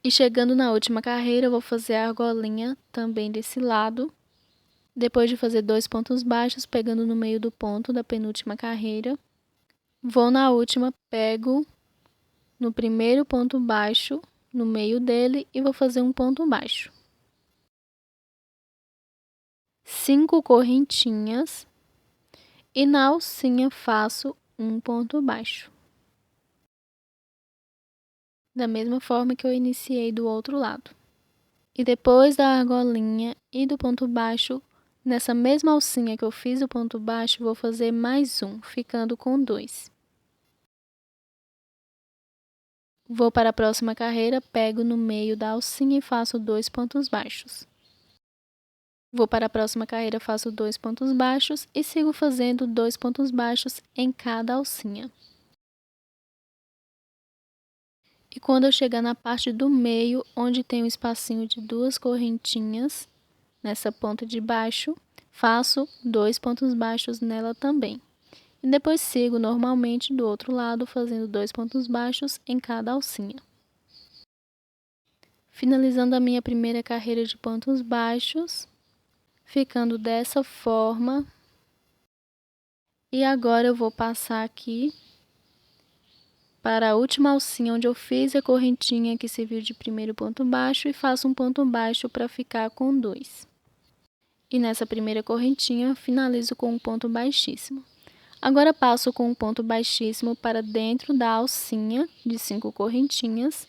E chegando na última carreira, eu vou fazer a argolinha também desse lado. Depois de fazer 2 pontos baixos, pegando no meio do ponto da penúltima carreira, vou na última, pego no primeiro ponto baixo, no meio dele, e vou fazer um ponto baixo. 5 correntinhas, e na alcinha faço um ponto baixo. Da mesma forma que eu iniciei do outro lado. E depois da argolinha e do ponto baixo, nessa mesma alcinha que eu fiz o ponto baixo, vou fazer mais um, ficando com 2. Vou para a próxima carreira, pego no meio da alcinha e faço 2 pontos baixos. Vou para a próxima carreira, faço 2 pontos baixos e sigo fazendo 2 pontos baixos em cada alcinha. E quando eu chegar na parte do meio, onde tem um espacinho de 2 correntinhas, nessa ponta de baixo, faço 2 pontos baixos nela também. E depois sigo normalmente do outro lado, fazendo 2 pontos baixos em cada alcinha. Finalizando a minha primeira carreira de pontos baixos, ficando dessa forma. E agora eu vou passar aqui para a última alcinha onde eu fiz a correntinha que serviu de primeiro ponto baixo e faço um ponto baixo para ficar com 2. E nessa primeira correntinha, finalizo com um ponto baixíssimo. Agora passo com um ponto baixíssimo para dentro da alcinha de 5 correntinhas.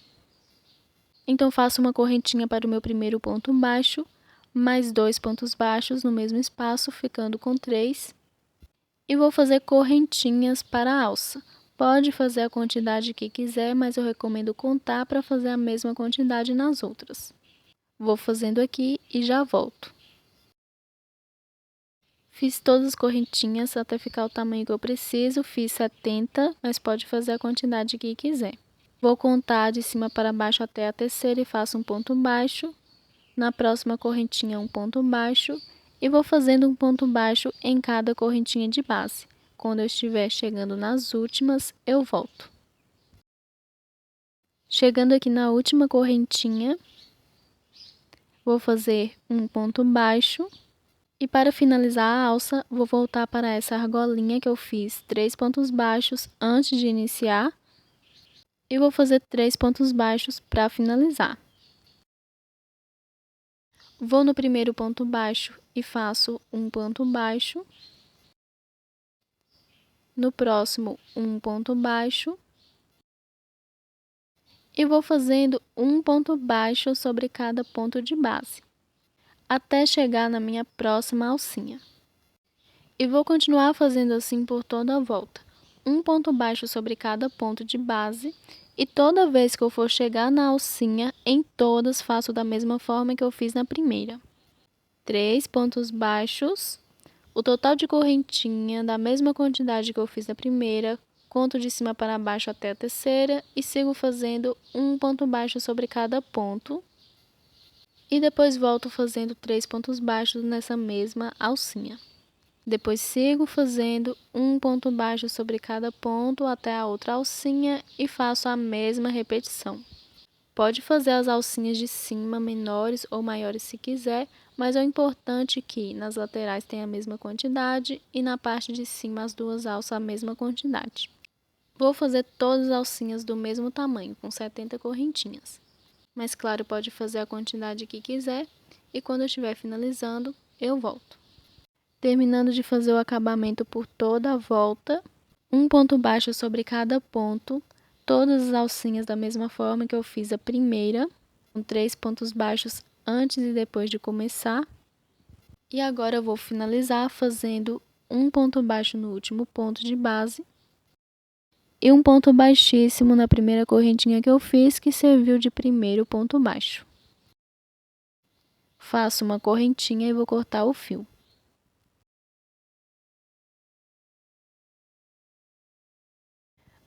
Então, faço uma correntinha para o meu primeiro ponto baixo, mais 2 pontos baixos no mesmo espaço, ficando com 3. E vou fazer correntinhas para a alça. Pode fazer a quantidade que quiser, mas eu recomendo contar para fazer a mesma quantidade nas outras. Vou fazendo aqui e já volto. Fiz todas as correntinhas até ficar o tamanho que eu preciso, fiz 70, mas pode fazer a quantidade que quiser. Vou contar de cima para baixo até a terceira e faço um ponto baixo. Na próxima correntinha, um ponto baixo. E vou fazendo um ponto baixo em cada correntinha de base. Quando eu estiver chegando nas últimas, eu volto. Chegando aqui na última correntinha, vou fazer um ponto baixo. E para finalizar a alça, vou voltar para essa argolinha que eu fiz 3 pontos baixos antes de iniciar. E vou fazer 3 pontos baixos para finalizar. Vou no primeiro ponto baixo e faço um ponto baixo. No próximo, um ponto baixo. E vou fazendo um ponto baixo sobre cada ponto de base, até chegar na minha próxima alcinha. E vou continuar fazendo assim por toda a volta. Um ponto baixo sobre cada ponto de base. E toda vez que eu for chegar na alcinha, em todas faço da mesma forma que eu fiz na primeira. 3 pontos baixos. O total de correntinha da mesma quantidade que eu fiz na primeira. Conto de cima para baixo até a terceira e sigo fazendo um ponto baixo sobre cada ponto. E depois volto fazendo 3 pontos baixos nessa mesma alcinha. Depois sigo fazendo um ponto baixo sobre cada ponto até a outra alcinha e faço a mesma repetição. Pode fazer as alcinhas de cima menores ou maiores se quiser, mas é importante que nas laterais tenha a mesma quantidade e na parte de cima as duas alças a mesma quantidade. Vou fazer todas as alcinhas do mesmo tamanho, com 70 correntinhas. Mas claro, pode fazer a quantidade que quiser e quando eu estiver finalizando, eu volto. Terminando de fazer o acabamento por toda a volta, um ponto baixo sobre cada ponto, todas as alcinhas da mesma forma que eu fiz a primeira, com 3 pontos baixos antes e depois de começar. E agora eu vou finalizar fazendo um ponto baixo no último ponto de base e um ponto baixíssimo na primeira correntinha que eu fiz, que serviu de primeiro ponto baixo. Faço uma correntinha e vou cortar o fio.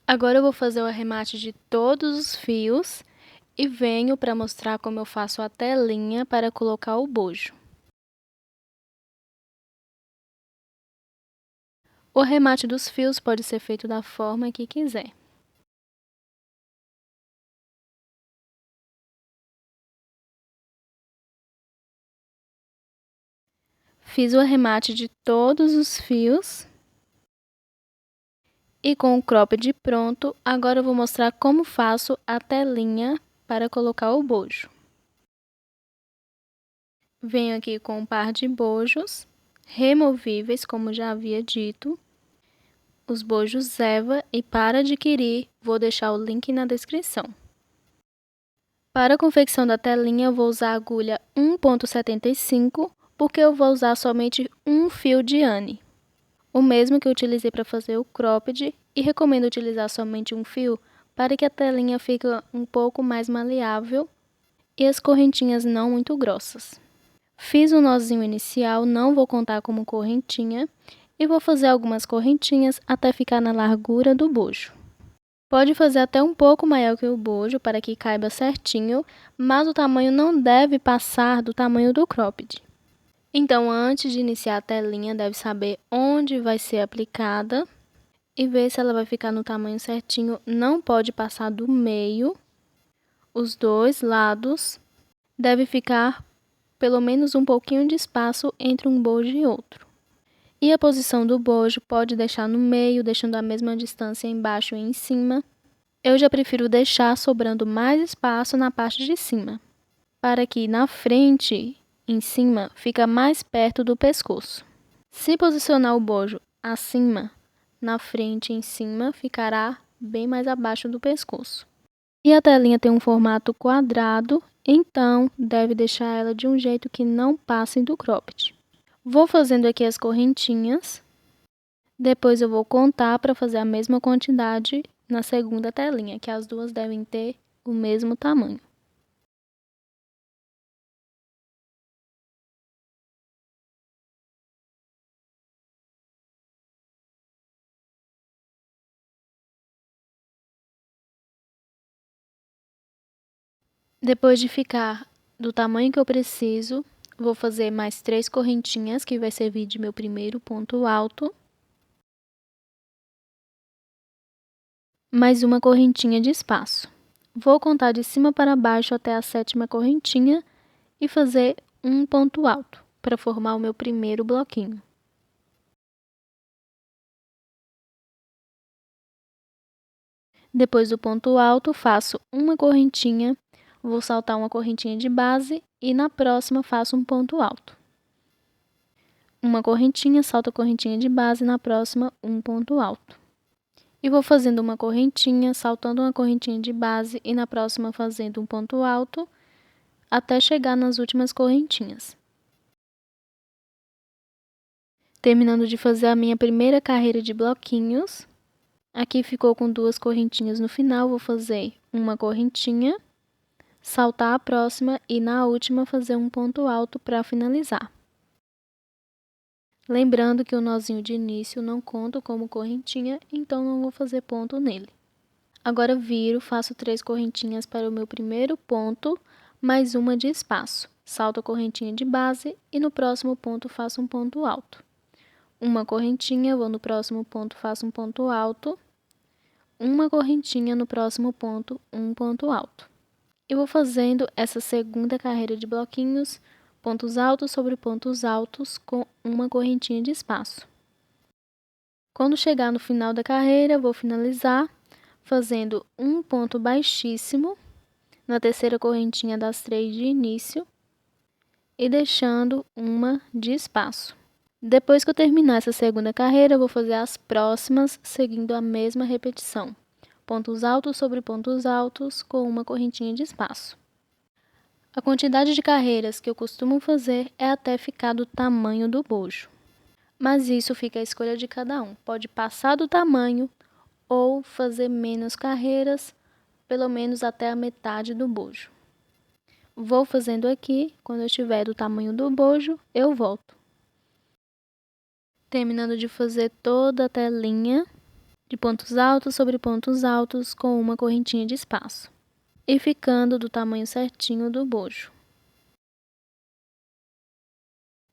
Agora eu vou fazer o arremate de todos os fios e venho para mostrar como eu faço a telinha para colocar o bojo. O arremate dos fios pode ser feito da forma que quiser. Fiz o arremate de todos os fios. E com o cropped pronto, agora eu vou mostrar como faço a telinha para colocar o bojo. Venho aqui com um par de bojos removíveis, como já havia dito. Os bojos Eva, e para adquirir, vou deixar o link na descrição. Para a confecção da telinha, eu vou usar a agulha 1,75, porque eu vou usar somente um fio de ane. O mesmo que eu utilizei para fazer o cropped, e recomendo utilizar somente um fio para que a telinha fique um pouco mais maleável e as correntinhas não muito grossas. Fiz um nozinho inicial, não vou contar como correntinha, e vou fazer algumas correntinhas até ficar na largura do bojo. Pode fazer até um pouco maior que o bojo para que caiba certinho, mas o tamanho não deve passar do tamanho do cropped. Então, antes de iniciar a telinha, deve saber onde vai ser aplicada e ver se ela vai ficar no tamanho certinho. Não pode passar do meio. Os dois lados deve ficar pelo menos um pouquinho de espaço entre um bojo e outro. E a posição do bojo pode deixar no meio, deixando a mesma distância embaixo e em cima. Eu já prefiro deixar sobrando mais espaço na parte de cima, para que na frente em cima fica mais perto do pescoço. Se posicionar o bojo acima, na frente e em cima, ficará bem mais abaixo do pescoço. E a telinha tem um formato quadrado, então deve deixar ela de um jeito que não passe do cropped. Vou fazendo aqui as correntinhas, depois eu vou contar para fazer a mesma quantidade na segunda telinha, que as duas devem ter o mesmo tamanho. Depois de ficar do tamanho que eu preciso, vou fazer mais 3 correntinhas, que vai servir de meu primeiro ponto alto. Mais uma correntinha de espaço. Vou contar de cima para baixo até a 7ª correntinha e fazer um ponto alto, para formar o meu primeiro bloquinho. Depois do ponto alto, faço uma correntinha, vou saltar uma correntinha de base e na próxima faço um ponto alto. Uma correntinha, salto a correntinha de base, na próxima um ponto alto. E vou fazendo uma correntinha, saltando uma correntinha de base e na próxima fazendo um ponto alto, até chegar nas últimas correntinhas. Terminando de fazer a minha primeira carreira de bloquinhos, aqui ficou com 2 correntinhas no final, vou fazer uma correntinha, saltar a próxima e na última fazer um ponto alto para finalizar. Lembrando que o nozinho de início não conto como correntinha, então não vou fazer ponto nele. Agora viro, faço 3 correntinhas para o meu primeiro ponto, mais uma de espaço. Salto a correntinha de base e no próximo ponto faço um ponto alto. Uma correntinha, vou no próximo ponto, faço um ponto alto. Uma correntinha no próximo ponto, um ponto alto. E vou fazendo essa segunda carreira de bloquinhos, pontos altos sobre pontos altos com uma correntinha de espaço. Quando chegar no final da carreira, vou finalizar fazendo um ponto baixíssimo na terceira correntinha das 3 de início e deixando uma de espaço. Depois que eu terminar essa segunda carreira, eu vou fazer as próximas seguindo a mesma repetição. Pontos altos sobre pontos altos com uma correntinha de espaço. A quantidade de carreiras que eu costumo fazer é até ficar do tamanho do bojo. Mas isso fica à escolha de cada um. Pode passar do tamanho ou fazer menos carreiras, pelo menos até a metade do bojo. Vou fazendo aqui, quando eu estiver do tamanho do bojo, eu volto. Terminando de fazer toda a telinha de pontos altos sobre pontos altos com uma correntinha de espaço. E ficando do tamanho certinho do bojo.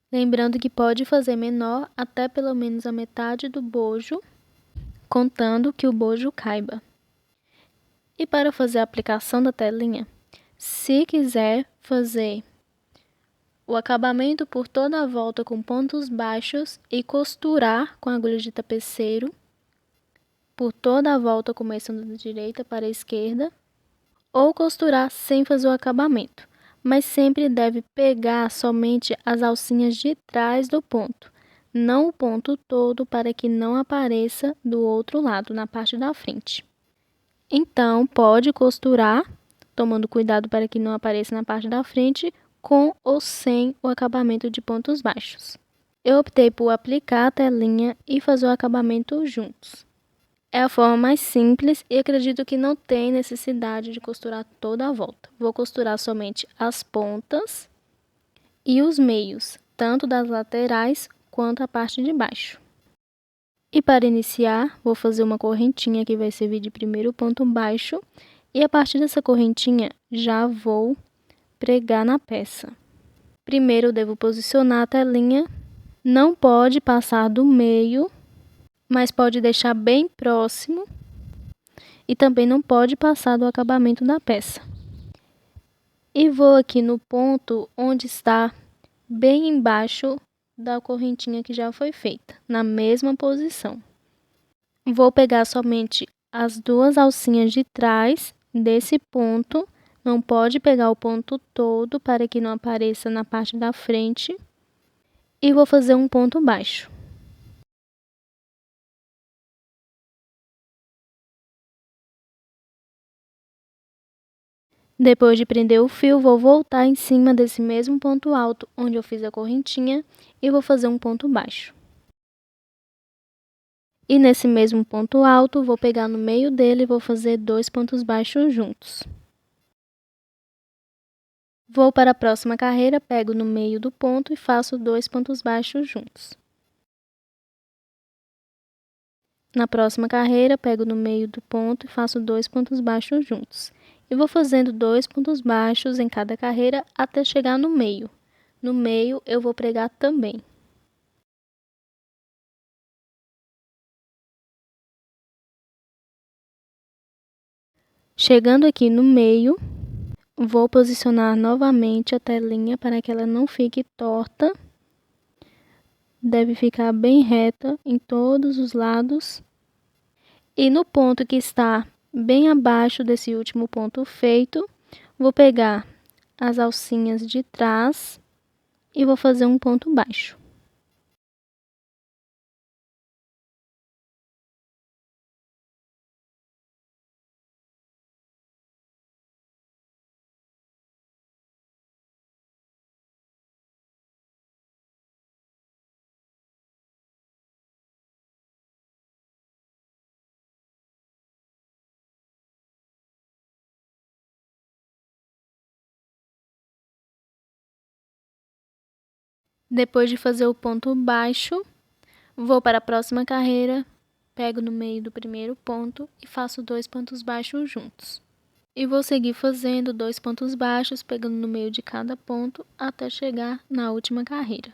Lembrando que pode fazer menor até pelo menos a metade do bojo, contando que o bojo caiba. E para fazer a aplicação da telinha, se quiser fazer o acabamento por toda a volta com pontos baixos e costurar com agulha de tapeceiro por toda a volta começando da direita para a esquerda, ou costurar sem fazer o acabamento, mas sempre deve pegar somente as alcinhas de trás do ponto, não o ponto todo para que não apareça do outro lado, na parte da frente. Então, pode costurar, tomando cuidado para que não apareça na parte da frente, com ou sem o acabamento de pontos baixos. Eu optei por aplicar a telinha e fazer o acabamento juntos. É a forma mais simples e acredito que não tem necessidade de costurar toda a volta. Vou costurar somente as pontas e os meios, tanto das laterais quanto a parte de baixo. E para iniciar, vou fazer uma correntinha que vai servir de primeiro ponto baixo e a partir dessa correntinha já vou pregar na peça. Primeiro eu devo posicionar a telinha, não pode passar do meio, mas pode deixar bem próximo e também não pode passar do acabamento da peça. E vou aqui no ponto onde está bem embaixo da correntinha que já foi feita, na mesma posição. Vou pegar somente as 2 alcinhas de trás desse ponto Não pode pegar o ponto todo para que não apareça na parte da frente. E vou fazer um ponto baixo. Depois de prender o fio, vou voltar em cima desse mesmo ponto alto, onde eu fiz a correntinha, e vou fazer um ponto baixo. E nesse mesmo ponto alto, vou pegar no meio dele e vou fazer 2 pontos baixos juntos. Vou para a próxima carreira, pego no meio do ponto e faço 2 pontos baixos juntos. Na próxima carreira, pego no meio do ponto e faço 2 pontos baixos juntos. E vou fazendo 2 pontos baixos em cada carreira até chegar no meio. No meio, eu vou pregar também. Chegando aqui no meio, vou posicionar novamente a telinha para que ela não fique torta. Deve ficar bem reta em todos os lados. E no ponto que está bem abaixo desse último ponto feito, vou pegar as alcinhas de trás e vou fazer um ponto baixo. Depois de fazer o ponto baixo, vou para a próxima carreira, pego no meio do primeiro ponto e faço 2 pontos baixos juntos. E vou seguir fazendo 2 pontos baixos, pegando no meio de cada ponto, até chegar na última carreira.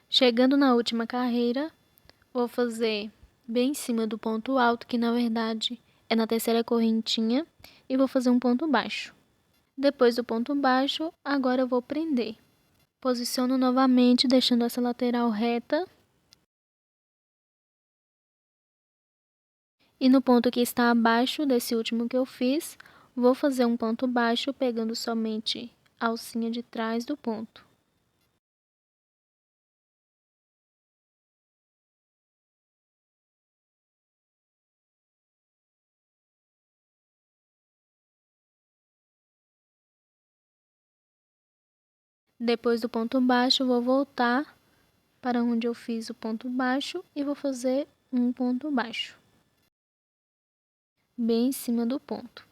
Chegando na última carreira, vou fazer bem em cima do ponto alto, que na verdade é na terceira correntinha, e vou fazer um ponto baixo. Depois do ponto baixo, agora eu vou prender. Posiciono novamente, deixando essa lateral reta. E no ponto que está abaixo desse último que eu fiz, vou fazer um ponto baixo, pegando somente a alcinha de trás do ponto. Depois do ponto baixo, vou voltar para onde eu fiz o ponto baixo e vou fazer um ponto baixo, bem em cima do ponto.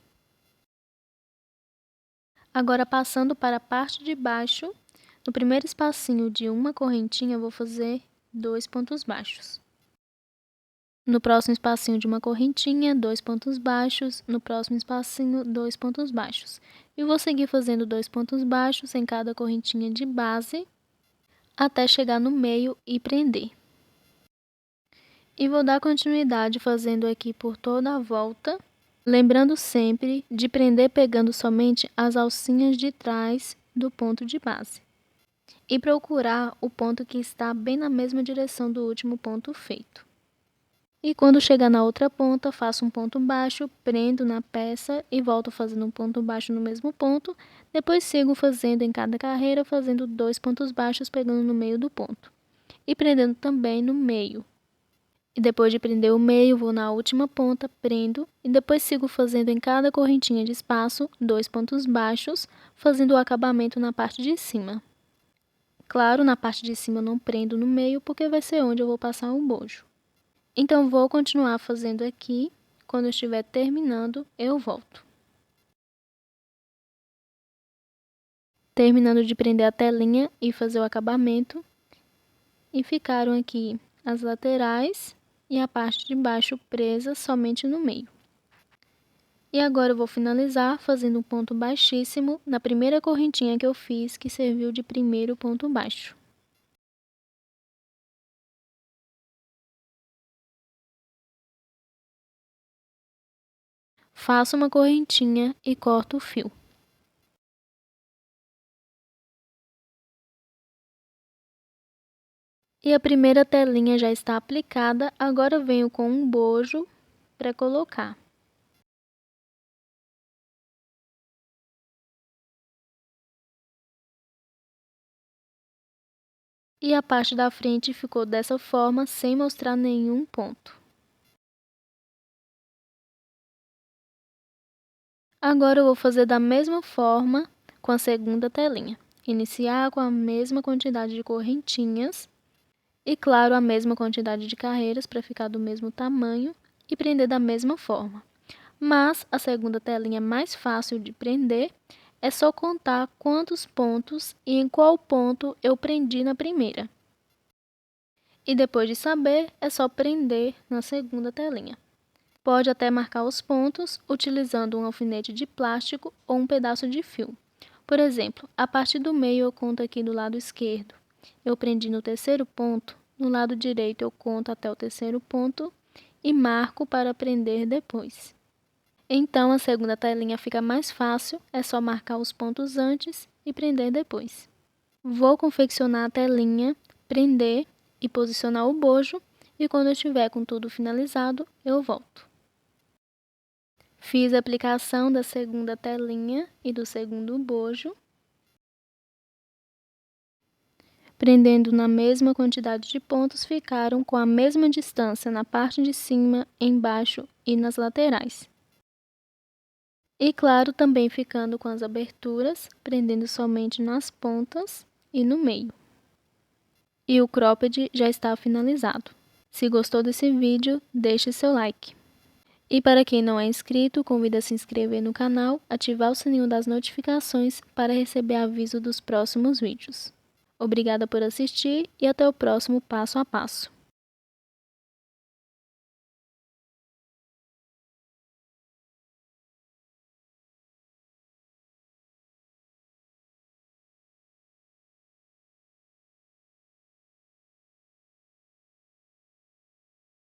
Agora, passando para a parte de baixo, no primeiro espacinho de uma correntinha, eu vou fazer 2 pontos baixos. No próximo espacinho de uma correntinha, 2 pontos baixos. No próximo espacinho, 2 pontos baixos. E vou seguir fazendo 2 pontos baixos em cada correntinha de base, até chegar no meio e prender. E vou dar continuidade fazendo aqui por toda a volta, lembrando sempre de prender pegando somente as alcinhas de trás do ponto de base. E procurar o ponto que está bem na mesma direção do último ponto feito. E quando chegar na outra ponta, faço um ponto baixo, prendo na peça e volto fazendo um ponto baixo no mesmo ponto. Depois sigo fazendo em cada carreira, fazendo 2 pontos baixos, pegando no meio do ponto. E prendendo também no meio. E depois de prender o meio, vou na última ponta, prendo e depois sigo fazendo em cada correntinha de espaço 2 pontos baixos, fazendo o acabamento na parte de cima. Claro, na parte de cima eu não prendo no meio, porque vai ser onde eu vou passar o bojo. Então, vou continuar fazendo aqui. Quando eu estiver terminando, eu volto. Terminando de prender a telinha e fazer o acabamento. E ficaram aqui as laterais e a parte de baixo presa somente no meio. E agora eu vou finalizar fazendo um ponto baixíssimo na primeira correntinha que eu fiz, que serviu de primeiro ponto baixo. Faço uma correntinha e corto o fio. E a primeira telinha já está aplicada, agora venho com um bojo para colocar. E a parte da frente ficou dessa forma, sem mostrar nenhum ponto. Agora eu vou fazer da mesma forma com a segunda telinha. Iniciar com a mesma quantidade de correntinhas e, claro, a mesma quantidade de carreiras para ficar do mesmo tamanho e prender da mesma forma. Mas a segunda telinha é mais fácil de prender, é só contar quantos pontos e em qual ponto eu prendi na primeira. E depois de saber, é só prender na segunda telinha. Pode até marcar os pontos utilizando um alfinete de plástico ou um pedaço de fio. Por exemplo, a partir do meio eu conto aqui do lado esquerdo. Eu prendi no terceiro ponto, no lado direito eu conto até o terceiro ponto e marco para prender depois. Então, a segunda telinha fica mais fácil, é só marcar os pontos antes e prender depois. Vou confeccionar a telinha, prender e posicionar o bojo, e quando eu estiver com tudo finalizado, eu volto. Fiz a aplicação da segunda telinha e do segundo bojo, prendendo na mesma quantidade de pontos, ficaram com a mesma distância na parte de cima, embaixo e nas laterais. E claro, também ficando com as aberturas, prendendo somente nas pontas e no meio. E o cropped já está finalizado. Se gostou desse vídeo, deixe seu like. E para quem não é inscrito, convido a se inscrever no canal, ativar o sininho das notificações para receber aviso dos próximos vídeos. Obrigada por assistir e até o próximo passo a passo.